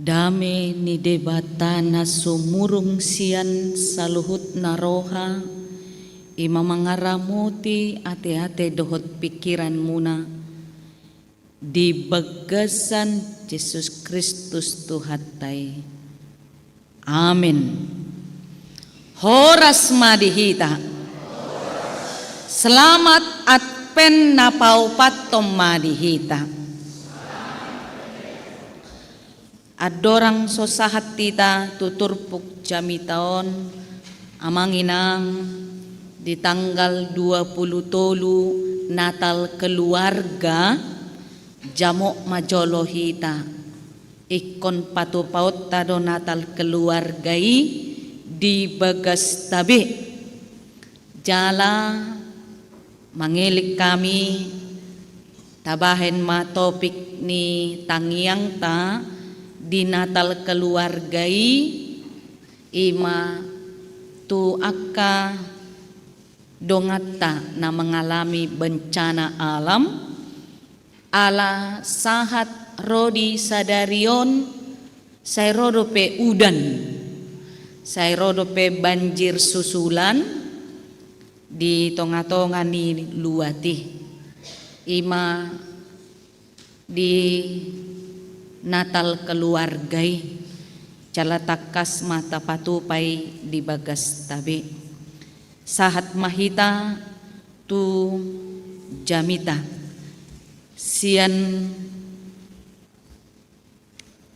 Dame ni debata na sumurung sian saluhut naroha, ima mangaramuti ate-ate dohot pikiran muna, di bagasan Yesus Kristus Tuhatay. Amin. Horas madihita. Selamat Advent na paupatom madihita. Adorang sosahat tita tuturpuk jami taon amanginang di tanggal 23 Natal keluarga jamok majolo hita ikon patupaut tado Natal keluargai di Bagas Tabe jala mangilik kami tabahen ma topik ni tangiang ta di Natal keluargai ima tu akka dongata na mengalami bencana alam ala sahat rodi sadarion saya rodope udan saya rodope banjir susulan di tonga-tonga ni luati ima di Natal keluargai calatakas mata patupai di Bagas Tabe sahat mahita tu jamita sian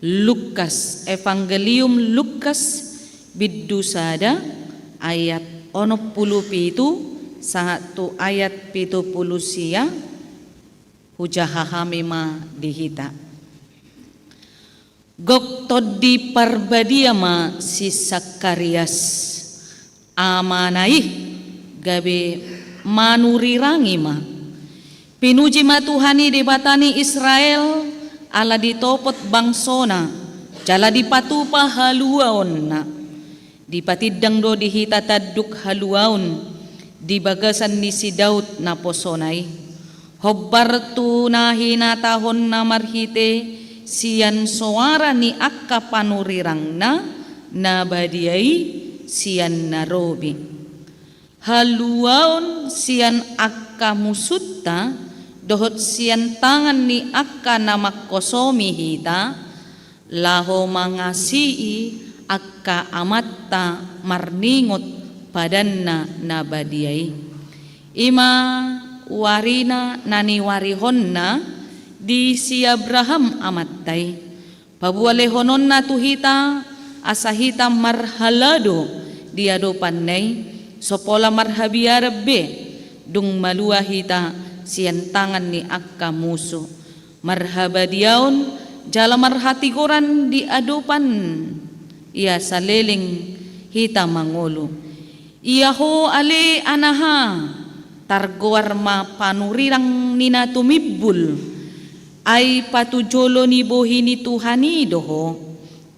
Lukas Evangelium Lukas biddusada ayat 67 satu ayat 70 sia hujahahami dihita gok todi parbadiama si Sakarias amanai gabe manurirangi pinuji Tuhani debatani Israel ala ditopot bangsona jala dipatupa haluaon dipatidang do dihita taduk haluaon di bagasan ni si Daud na posonay hobbar tu nahina tahon na marhite sian suara ni akka panurirang na badiay sian narobi haluaon sian akka musutta dohot sian tangan ni akka na makkosomi hita laho mangasii akka amatta marningot padanna na badiay ima warina nani warihonna di si Abraham amatay pabualehonon na tuhita asahita marhalado di adopanay sopola marhabiarabbe dung maluahita sian tangan ni akka muso marhabadiaon jala marhatikoran di adopan ia saleling hita mangolo iya ho ale anaha targoar ma panurirang nina tumibul ay patujolo ni bohini Tuhani doho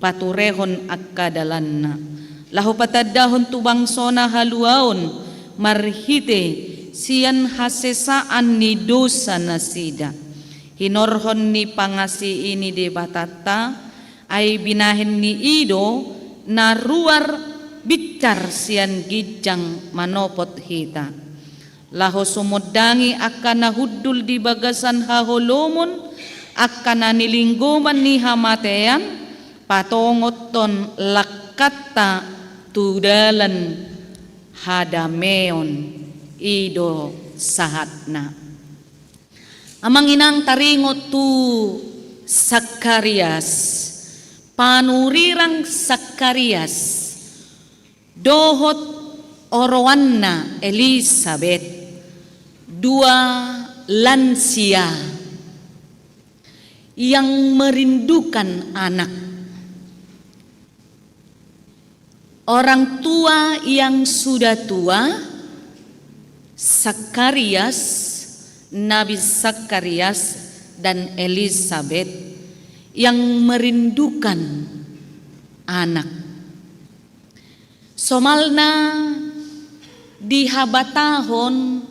paturehon akka dalanna laho patadahon tubang sona haluaon marhite sian hasesaan ni dosa nasida hinorhon ni pangasi ini de batata ay binahin ni ido na ruar bicar sian gijang manopot hita laho sumudangi akan nahudul di bagasan haholomon akan nanilingguman ni hamatean patongoton lakata tudalan hadameon ido sahatna amang inang taringot tu Sakarias panurirang Sakarias dohot orowanna Elizabeth dua lansia yang merindukan anak orang tua yang sudah tua Sakarias Nabi Sakarias dan Elizabeth yang merindukan anak somalna di habatahon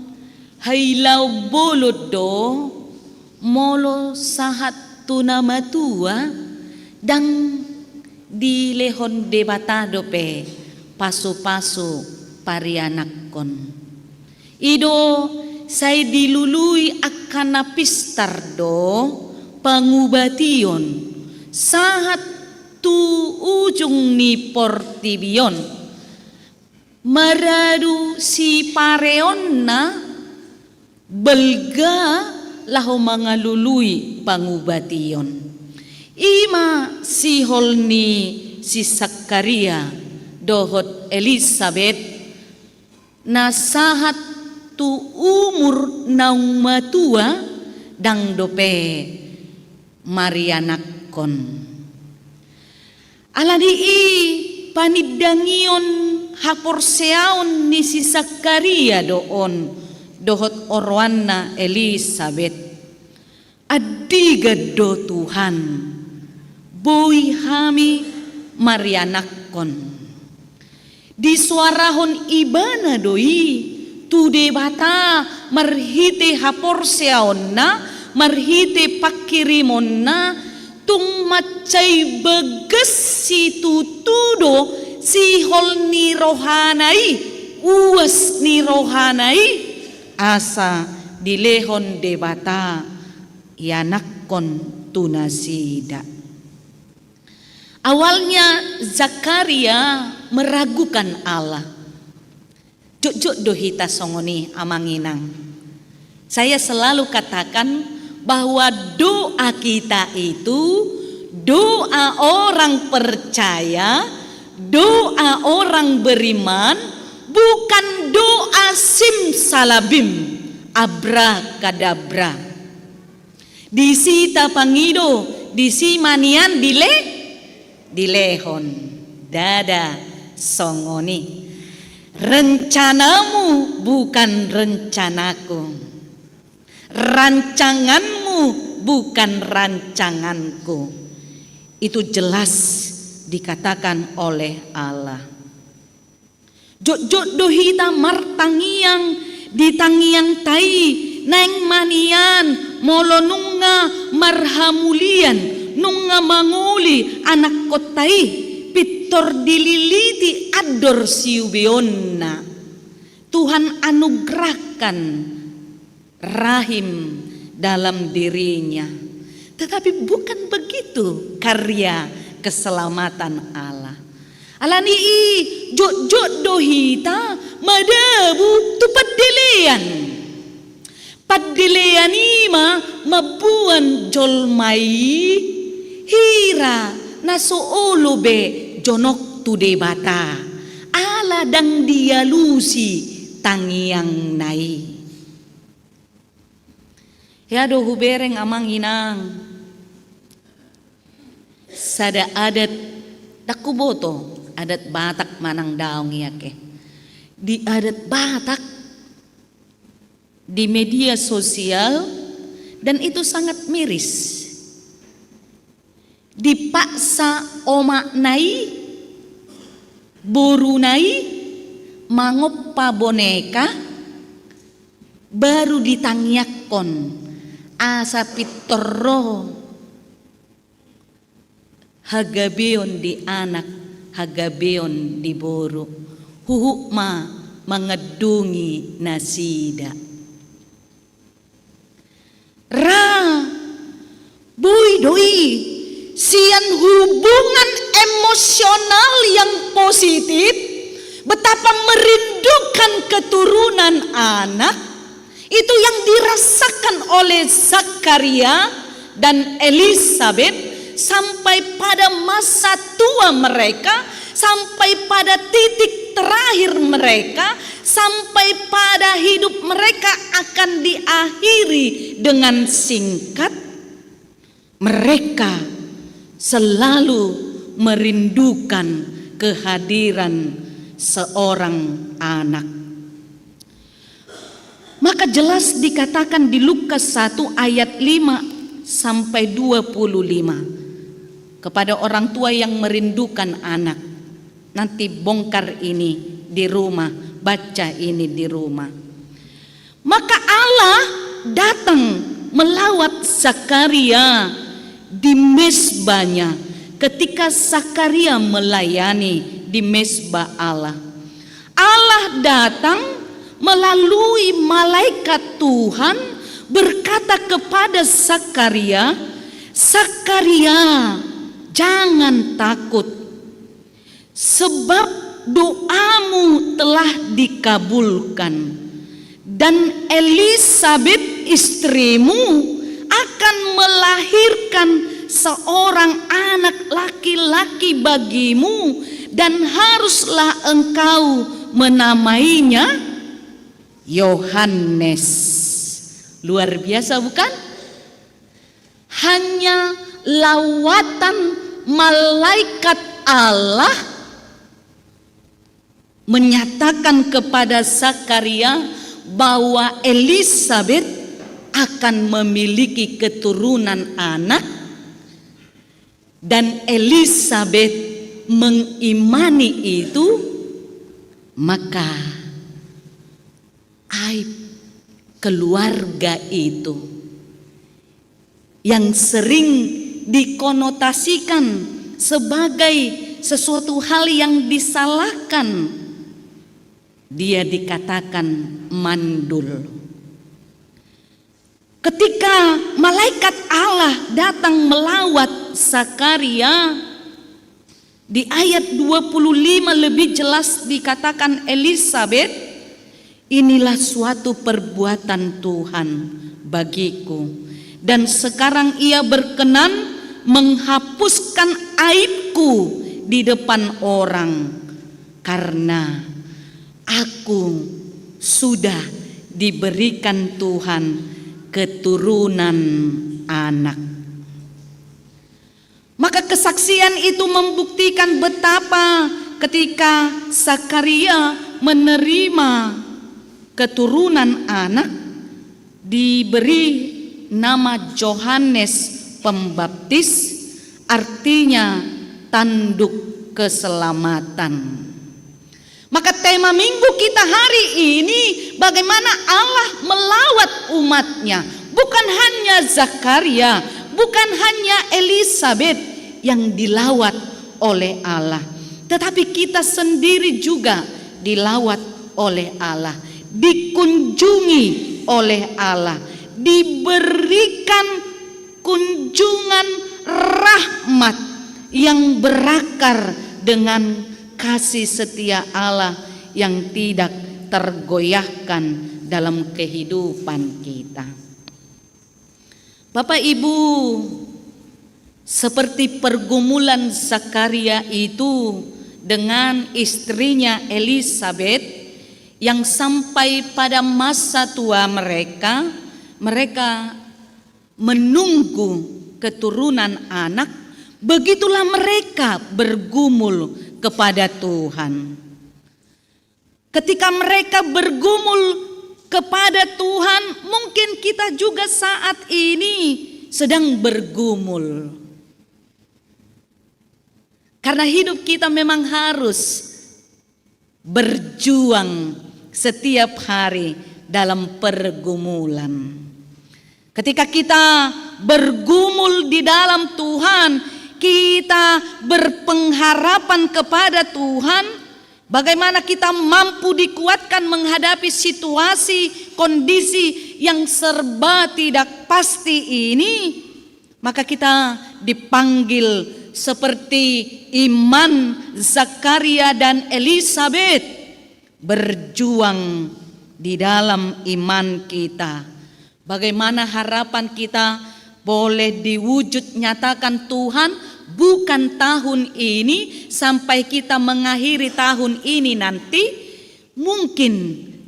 hailau bolodo molo sahat tunamatua dang di lehon debatado pe pasu-pasu parianakkon ido say dilului akan napistardo pangubation sahat tu ujung ni portibion maradu si pareonna belga lahu mangalului pangubation. Ima si holni si Sakaria dohot Elisabeth nasahat tu umur naung matua dang dope marianakkon. Aladi i panidangion haporseaon ni si Sakaria doon dohot orwanna Elisabeth. Adiga do Tuhan boy hami marianakkon. Di suarahon ibana doi tu debata marhite haporseaonna marhite pakirimonna tung macai beges si tutudo si hol ni rohanai uas ni rohanai asa dilehon debata yanakkon tunasida. Awalnya Zakaria meragukan Allah. Juk dohita songoni amanginang. Saya selalu katakan bahwa doa kita itu doa orang percaya, doa orang beriman, bukan doa simsalabim, abrakadabra. Disita pangido, disi manian dilehon, dada songoni. Rencanamu bukan rencanaku, rancanganmu bukan rancanganku. Itu jelas dikatakan oleh Allah. Jok dohita martangiang ditangiang tai neng manian molo nunga marhamulian nunga manguli anak kotai pitor dililiti ador siubeonna. Tuhan anugerahkan rahim dalam dirinya. Tetapi bukan begitu karya keselamatan Allah. Alani i jok dohita madabu tu padelean. Padelean ima mabuan jolmai hira nasoolo be jonok tu debata. Ala dang dialusi tangiang nai. Ya do hubereng amang inang. Sada adat dakuboto, adat Batak manang daong yake. Di adat Batak di media sosial dan itu sangat miris. Dipaksa omak nai, boru nai, mangoppa boneka, baru ditangiakon asa pitoro hagabeon di anak, hagabeon di boru, huhukma mengedungi nasida. Ra, boy doi, sian hubungan emosional yang positif, betapa merindukan keturunan anak, itu yang dirasakan oleh Zakaria dan Elisabeth sampai pada masa tua mereka, sampai pada titik terakhir mereka, sampai pada hidup mereka akan diakhiri dengan singkat. Mereka selalu merindukan kehadiran seorang anak. Maka jelas dikatakan di Lukas 1 ayat 5 sampai 25 kepada orang tua yang merindukan anak. Nanti bongkar ini di rumah, baca ini di rumah. Maka Allah datang melawat Zakaria di mesbahnya ketika Zakaria melayani di mesbah Allah. Allah datang melalui malaikat Tuhan berkata kepada Zakaria, Zakaria, jangan takut, sebab doamu telah dikabulkan, dan Elisabet istrimu akan melahirkan seorang anak laki-laki bagimu, dan haruslah engkau menamainya Yohanes. Luar biasa bukan? Hanya lawatan malaikat Allah menyatakan kepada Zakaria bahwa Elisabet akan memiliki keturunan anak, dan Elisabet mengimani itu, maka aib keluarga itu yang sering dikonotasikan sebagai sesuatu hal yang disalahkan, dia dikatakan mandul. Ketika malaikat Allah datang melawat Zakaria, di ayat 25 lebih jelas dikatakan Elisabet, inilah suatu perbuatan Tuhan bagiku, dan sekarang ia berkenan menghapuskan aibku di depan orang, karena aku sudah diberikan Tuhan keturunan anak. Maka kesaksian itu membuktikan betapa ketika Zakaria menerima keturunan anak, diberi nama Yohanes Pembaptis, artinya tanduk keselamatan. Maka tema minggu kita hari ini, bagaimana Allah melawat umatnya. Bukan hanya Zakaria, bukan hanya Elisabet yang dilawat oleh Allah, tetapi kita sendiri juga dilawat oleh Allah, dikunjungi oleh Allah, diberikan kunjungan rahmat yang berakar dengan kasih setia Allah yang tidak tergoyahkan dalam kehidupan kita. Bapak Ibu, seperti pergumulan Zakaria itu dengan istrinya Elisabet, yang sampai pada masa tua mereka menunggu keturunan anak, begitulah mereka bergumul kepada Tuhan. Ketika mereka bergumul kepada Tuhan, mungkin kita juga saat ini sedang bergumul. Karena hidup kita memang harus berjuang setiap hari dalam pergumulan. Ketika kita bergumul di dalam Tuhan, kita berpengharapan kepada Tuhan, bagaimana kita mampu dikuatkan menghadapi situasi, kondisi yang serba tidak pasti ini, maka kita dipanggil seperti iman Zakaria dan Elisabet, berjuang di dalam iman kita. Bagaimana harapan kita boleh diwujud nyatakan Tuhan, bukan tahun ini sampai kita mengakhiri tahun ini nanti, mungkin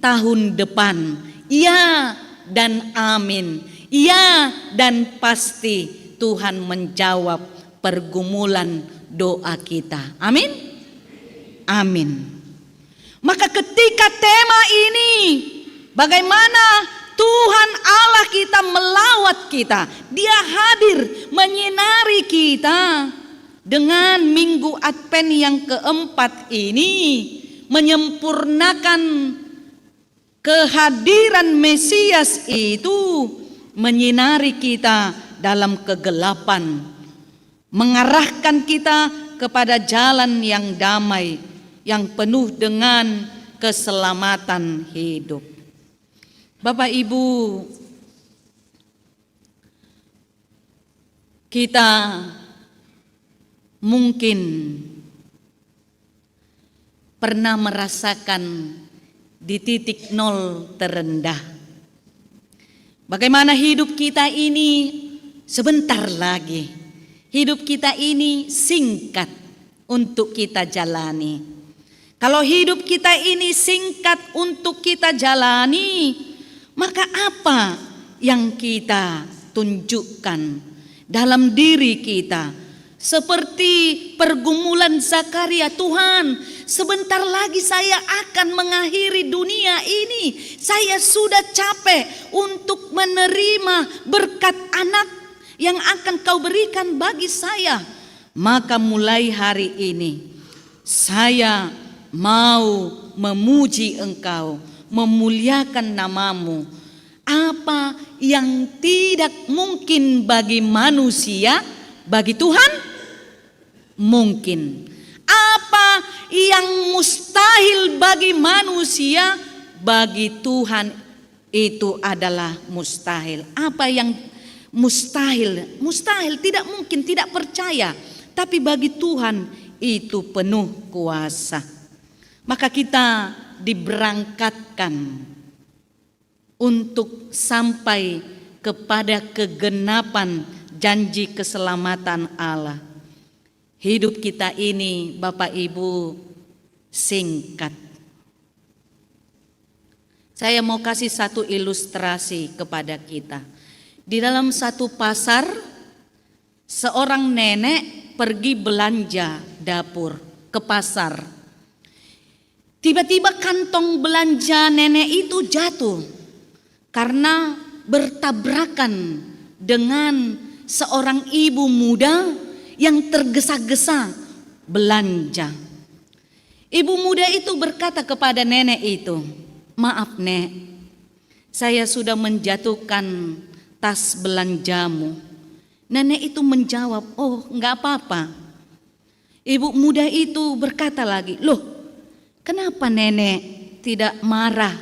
tahun depan. Ya dan amin, ya dan pasti Tuhan menjawab pergumulan doa kita. Amin. Amin. Maka ketika tema ini, bagaimana Tuhan Allah kita melawat kita, Dia hadir menyinari kita dengan minggu Advent yang keempat ini, menyempurnakan kehadiran Mesias itu, menyinari kita dalam kegelapan, mengarahkan kita kepada jalan yang damai, yang penuh dengan keselamatan hidup. Bapak Ibu, kita mungkin pernah merasakan di titik nol terendah. Bagaimana hidup kita ini sebentar lagi. Hidup kita ini singkat untuk kita jalani. Kalau hidup kita ini singkat untuk kita jalani, maka apa yang kita tunjukkan dalam diri kita? Seperti pergumulan Zakaria, Tuhan, sebentar lagi saya akan mengakhiri dunia ini. Saya sudah capek untuk menerima berkat anak yang akan kau berikan bagi saya. Maka mulai hari ini saya mau memuji engkau, memuliakan namamu. Apa yang tidak mungkin bagi manusia, bagi Tuhan mungkin. Apa yang mustahil bagi manusia, bagi Tuhan itu adalah mustahil. Apa yang mustahil, mustahil, tidak mungkin, tidak percaya. Tapi bagi Tuhan itu penuh kuasa. Maka kita diberangkatkan untuk sampai kepada kegenapan janji keselamatan Allah. Hidup kita ini, Bapak Ibu, singkat. Saya mau kasih satu ilustrasi kepada kita. Di dalam satu pasar, seorang nenek pergi belanja dapur ke pasar. Tiba-tiba kantong belanja nenek itu jatuh karena bertabrakan dengan seorang ibu muda yang tergesa-gesa belanja. Ibu muda itu berkata kepada nenek itu, "Maaf Nek, saya sudah menjatuhkan tas belanjamu." Nenek itu menjawab, "Oh, enggak apa-apa." Ibu muda itu berkata lagi, "Loh, kenapa nenek tidak marah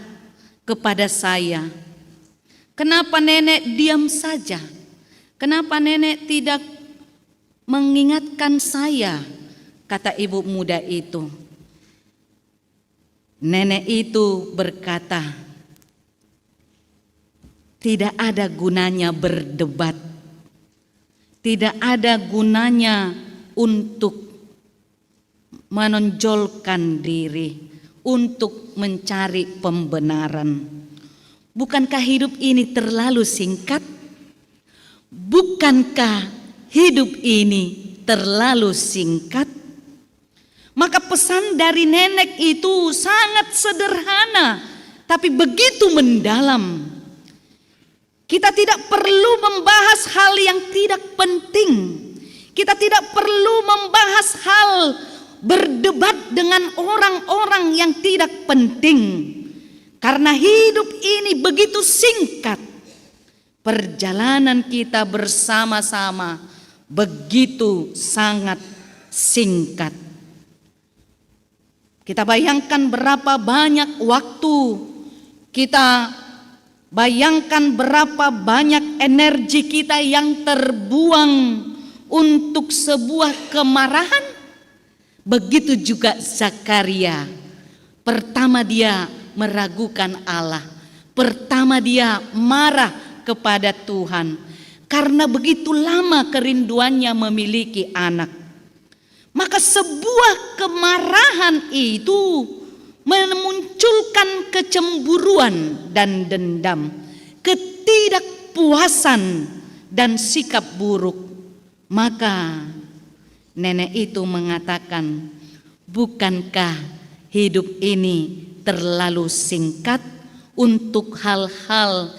kepada saya? Kenapa nenek diam saja? Kenapa nenek tidak mengingatkan saya?" Kata ibu muda itu. Nenek itu berkata, "Tidak ada gunanya berdebat. Tidak ada gunanya untuk menonjolkan diri, untuk mencari pembenaran. Bukankah hidup ini terlalu singkat? Bukankah hidup ini terlalu singkat?" Maka pesan dari nenek itu sangat sederhana, tapi begitu mendalam. Kita tidak perlu membahas hal yang tidak penting. Kita tidak perlu membahas hal berdebat dengan orang-orang yang tidak penting. Karena hidup ini begitu singkat. Perjalanan kita bersama-sama begitu sangat singkat. Kita bayangkan berapa banyak waktu, kita bayangkan berapa banyak energi kita yang terbuang untuk sebuah kemarahan. Begitu juga Zakaria. Pertama dia meragukan Allah. Pertama dia marah kepada Tuhan. Karena begitu lama kerinduannya memiliki anak. Maka sebuah kemarahan itu memunculkan kecemburuan dan dendam, ketidakpuasan dan sikap buruk. Maka nenek itu mengatakan, "Bukankah hidup ini terlalu singkat untuk hal-hal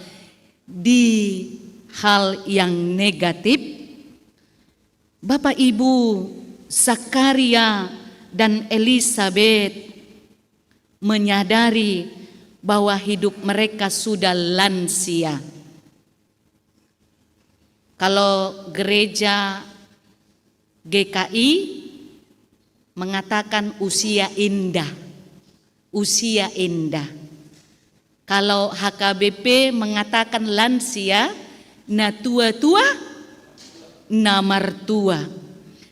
yang negatif?" Bapak Ibu, Zakaria dan Elisabet menyadari bahwa hidup mereka sudah lansia. Kalau gereja GKI mengatakan usia indah, usia indah. Kalau HKBP mengatakan lansia, na tua-tua, na martua.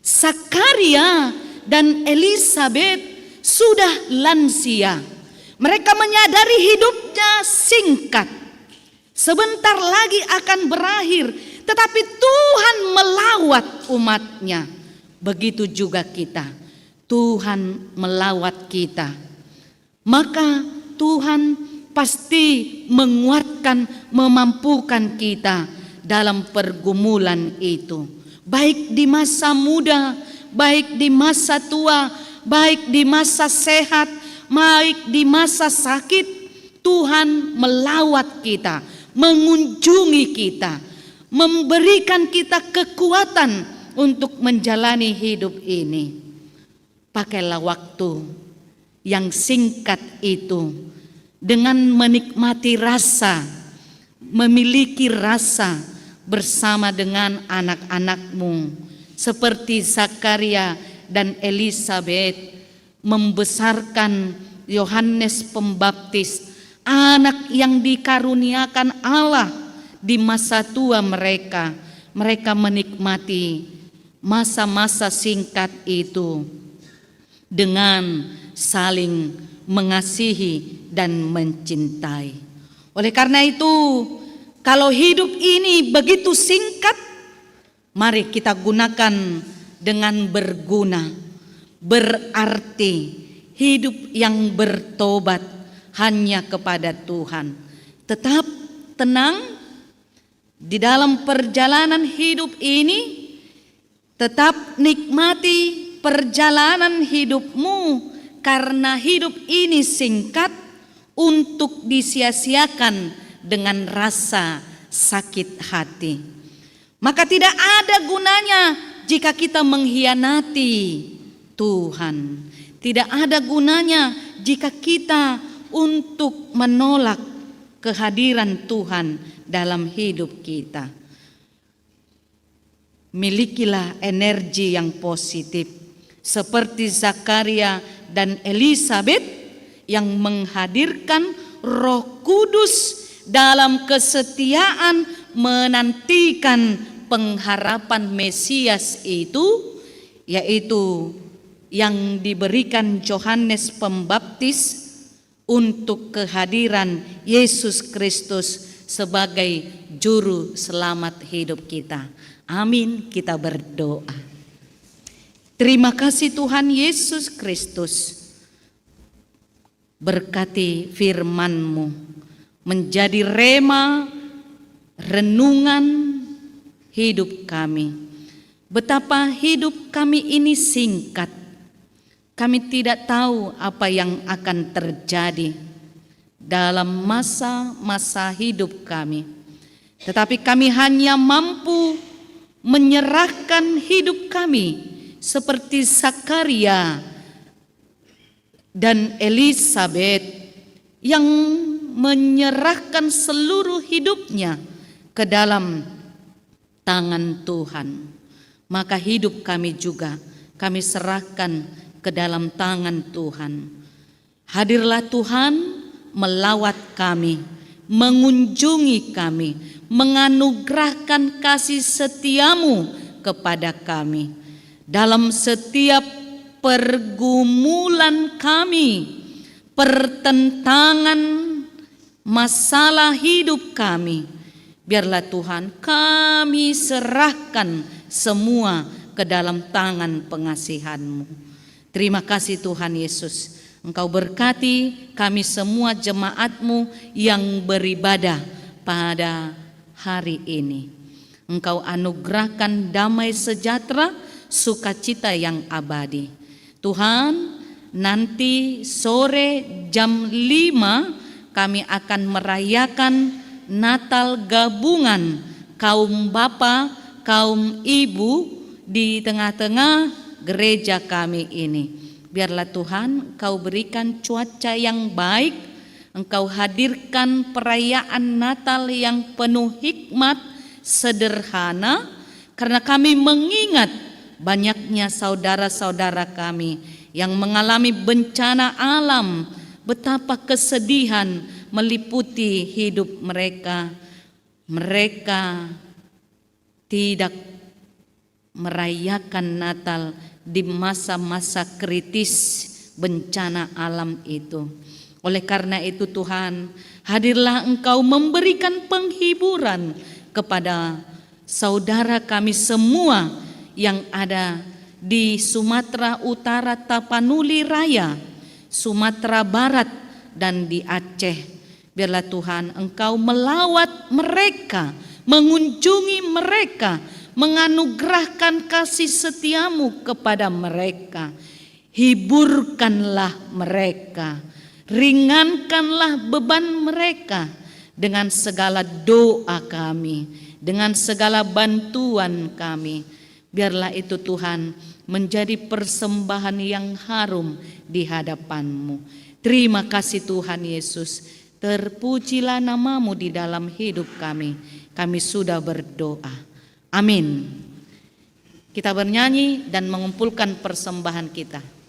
Zakaria dan Elisabet sudah lansia. Mereka menyadari hidupnya singkat, sebentar lagi akan berakhir, tetapi Tuhan melawat umatnya. Begitu juga kita, Tuhan melawat kita. Maka Tuhan pasti menguatkan, memampukan kita dalam pergumulan itu. Baik di masa muda, baik di masa tua, baik di masa sehat, baik di masa sakit, Tuhan melawat kita, mengunjungi kita, memberikan kita kekuatan untuk menjalani hidup ini. Pakailah waktu yang singkat itu dengan menikmati rasa, memiliki rasa bersama dengan anak-anakmu, seperti Zakaria dan Elisabet membesarkan Yohanes Pembaptis, anak yang dikaruniakan Allah di masa tua mereka. Mereka menikmati masa-masa singkat itu dengan saling mengasihi dan mencintai. Oleh karena itu, kalau hidup ini begitu singkat, mari kita gunakan dengan berguna, berarti hidup yang bertobat hanya kepada Tuhan. Tetap tenang di dalam perjalanan hidup ini, tetap nikmati perjalanan hidupmu, karena hidup ini singkat untuk disia-siakan dengan rasa sakit hati. Maka tidak ada gunanya jika kita mengkhianati Tuhan. Tidak ada gunanya jika kita untuk menolak kehadiran Tuhan dalam hidup kita. Milikilah energi yang positif seperti Zakaria dan Elisabet yang menghadirkan Roh Kudus dalam kesetiaan menantikan pengharapan Mesias itu, yaitu yang diberikan Yohanes Pembaptis untuk kehadiran Yesus Kristus sebagai juru selamat hidup kita. Amin, kita berdoa. Terima kasih Tuhan Yesus Kristus, berkati firman-Mu menjadi rema renungan hidup kami. Betapa hidup kami ini singkat. Kami tidak tahu apa yang akan terjadi dalam masa-masa hidup kami. Tetapi kami hanya mampu menyerahkan hidup kami seperti Zakaria dan Elisabet yang menyerahkan seluruh hidupnya ke dalam tangan Tuhan. Maka hidup kami juga kami serahkan ke dalam tangan Tuhan. Hadirlah Tuhan melawat kami, mengunjungi kami, menganugerahkan kasih setiamu kepada kami. Dalam setiap pergumulan kami, pertentangan masalah hidup kami, biarlah Tuhan kami serahkan semua ke dalam tangan pengasihan-Mu. Terima kasih Tuhan Yesus. Engkau berkati kami semua jemaat-Mu yang beribadah pada hari ini. Engkau anugerahkan damai sejahtera, sukacita yang abadi. Tuhan, nanti sore jam 5 kami akan merayakan Natal gabungan kaum bapa, kaum ibu di tengah-tengah gereja kami ini. Biarlah Tuhan Engkau berikan cuaca yang baik, Engkau hadirkan perayaan Natal yang penuh hikmat, sederhana, karena kami mengingat banyaknya saudara-saudara kami yang mengalami bencana alam, betapa kesedihan meliputi hidup mereka. Mereka tidak merayakan Natal di masa-masa kritis bencana alam itu. Oleh karena itu Tuhan, hadirlah Engkau memberikan penghiburan kepada saudara kami semua yang ada di Sumatera Utara, Tapanuli Raya, Sumatera Barat, dan di Aceh. Biarlah Tuhan Engkau melawat mereka, mengunjungi mereka, menganugerahkan kasih setiamu kepada mereka. Hiburkanlah mereka, ringankanlah beban mereka dengan segala doa kami, dengan segala bantuan kami. Biarlah itu Tuhan menjadi persembahan yang harum di hadapan-Mu. Terima kasih Tuhan Yesus, terpujilah nama-Mu di dalam hidup kami. Kami sudah berdoa. Amin. Kita bernyanyi dan mengumpulkan persembahan kita. Yesus,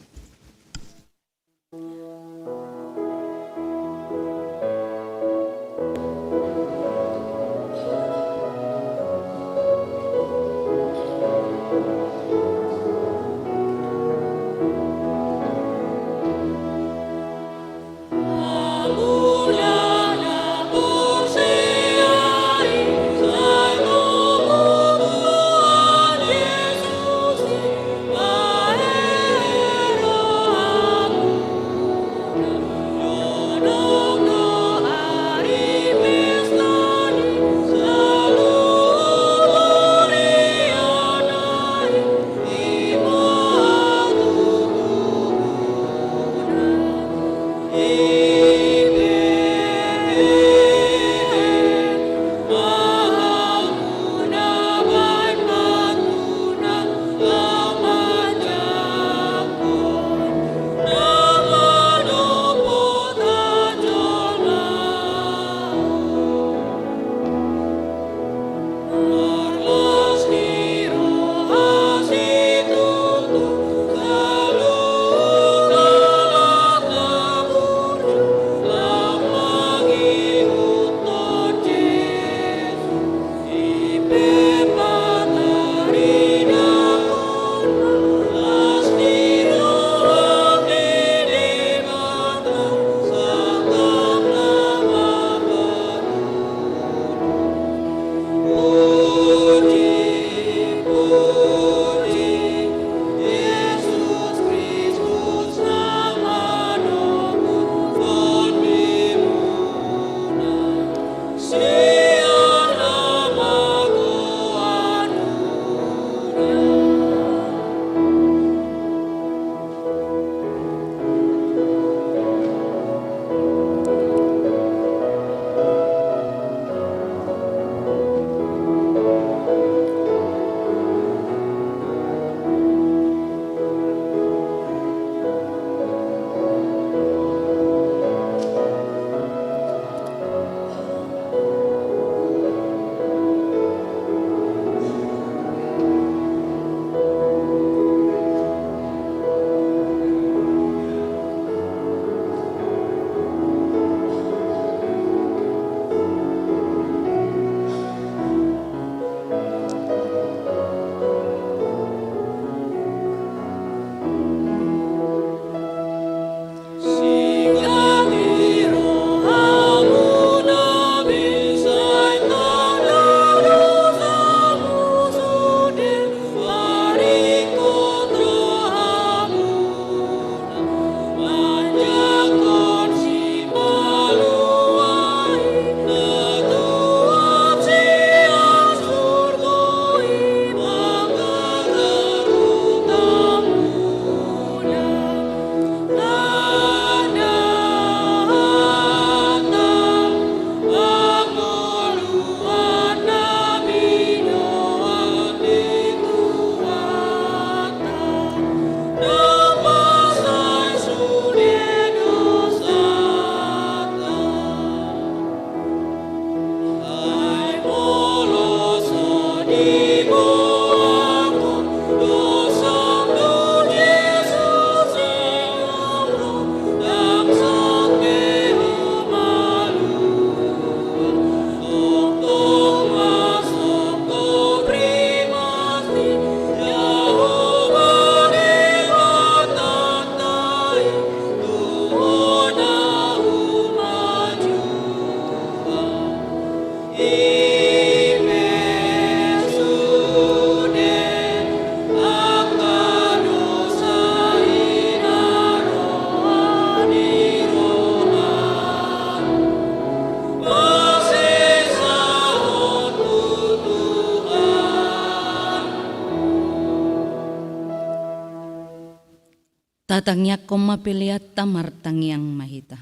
tatangnya koma piliat tamartang yang mahita.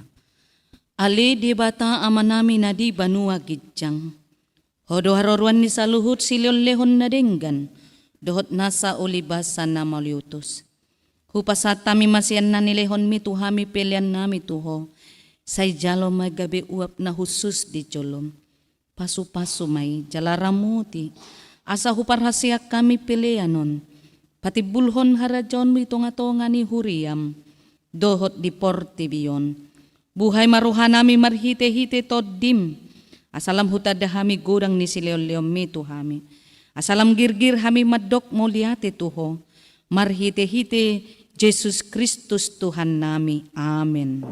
Ali di bata amanami nadi banua gijang. Hodo haroruan ni saluhut silion lehon na denggan. Dohot nasa ulibasan na maliutus. Hupasat tami masian na nilehon mi tuhami pilian nami tuho. Say jalo magabi uap na husus di jolom. Pasu-pasu may jalaramuti. Asa huparhasiak kami pilianon. Pati bulhon harajon mi tonga-tonga ni huriam. Dohot di portibion. Buhay maruhanami marhite-hite todim. Asalam hutada hami gudang ni sileon-leon mi tuhami. Asalam girgir hami madok muliate tuho. Marhite-hite Jesus Kristus Tuhan nami. Amin.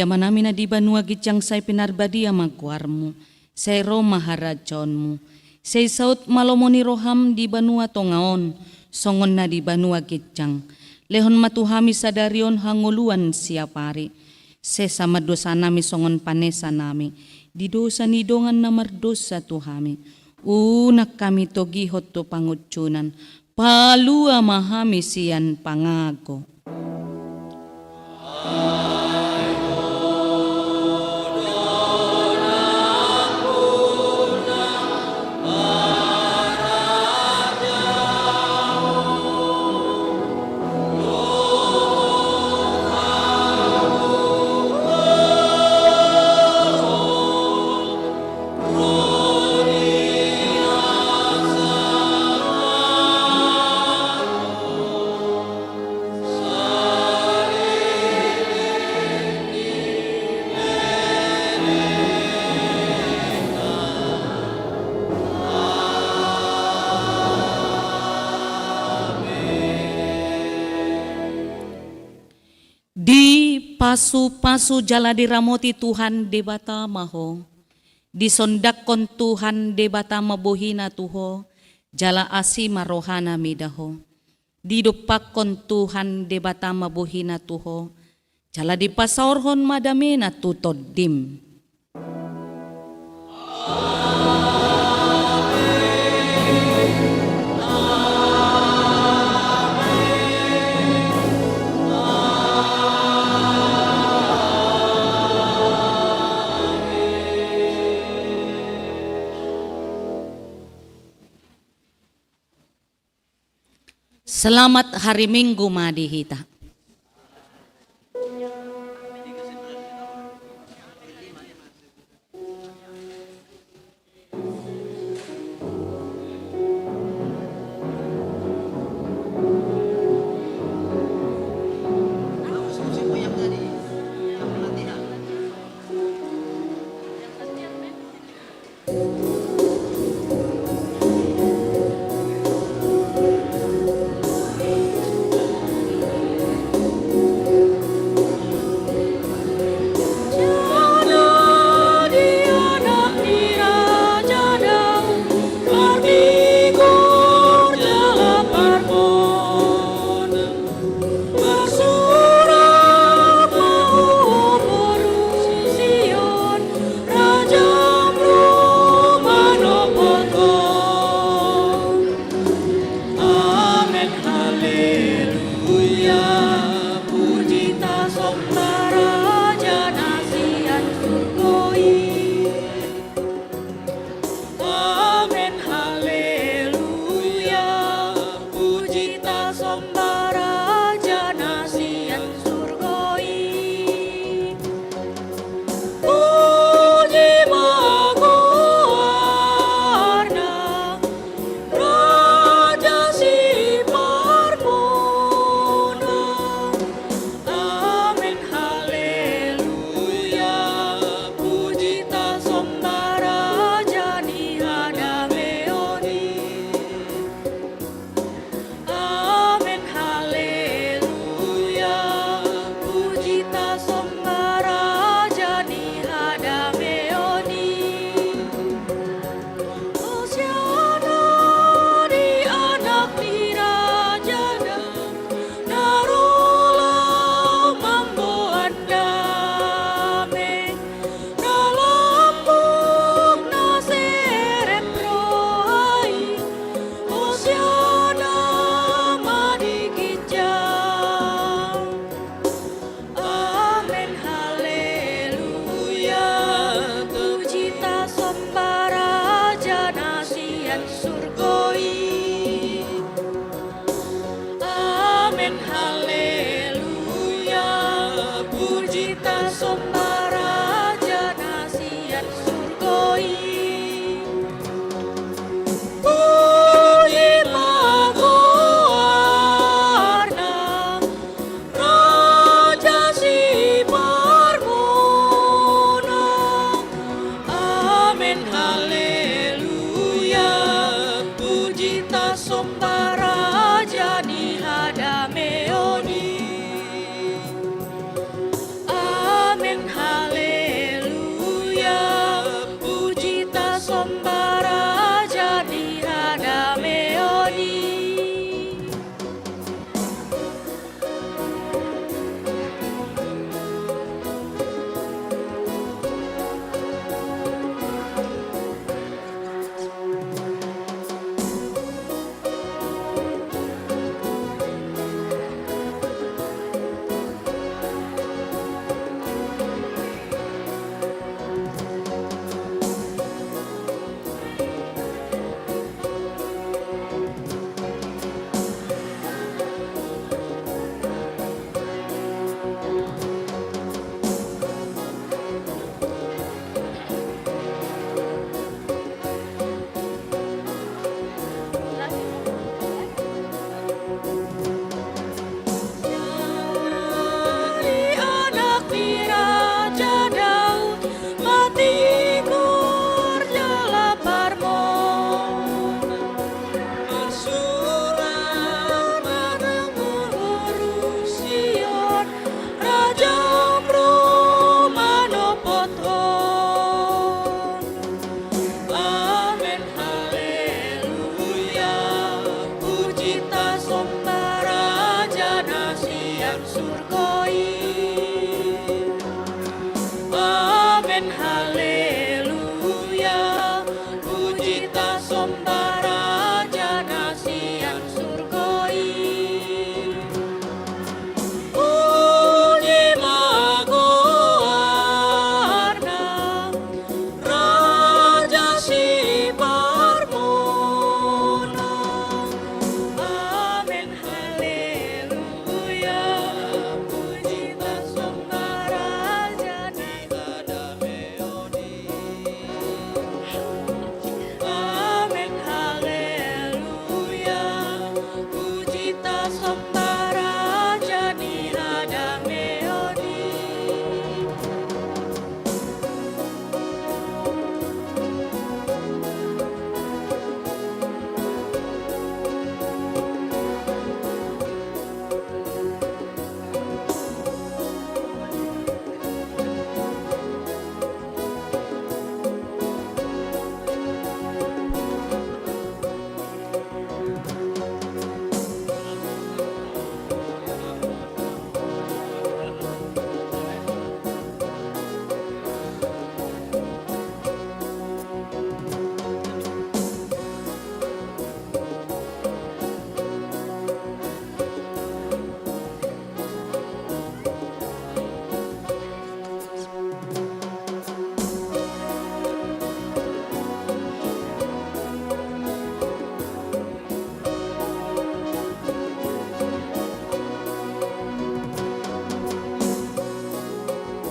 Manami na di banua gijang say pinarbadi magwarmu, say Roma harajonmu, say saut malomoni roham di banua tongaon, songon na di banua gijang, lehon matuhami sadarion hanguluan siapari, say sama dosa nami songon panesa nami, di dosa nidongan na mardosa tuhami, unak kami togihot to pangutsunan, palua mahami siyan pangago. Pasu-pasu jala diramoti Tuhan debata maho, disondak kon Tuhan debata mabuhina tuho, jala asi marohana midaho, didopak kon Tuhan debata mabuhina tuho, jala dipasaorhon madamena tutodim. Selamat hari Minggu Madihita. sian surgoi. Amin haleluya, puji ta sembah raja nasian surgoi. Puji magoarna raja si parmona. Amin haleluya, puji ta sembah raja di hadameoni. Amin haleluya, puji ta sembah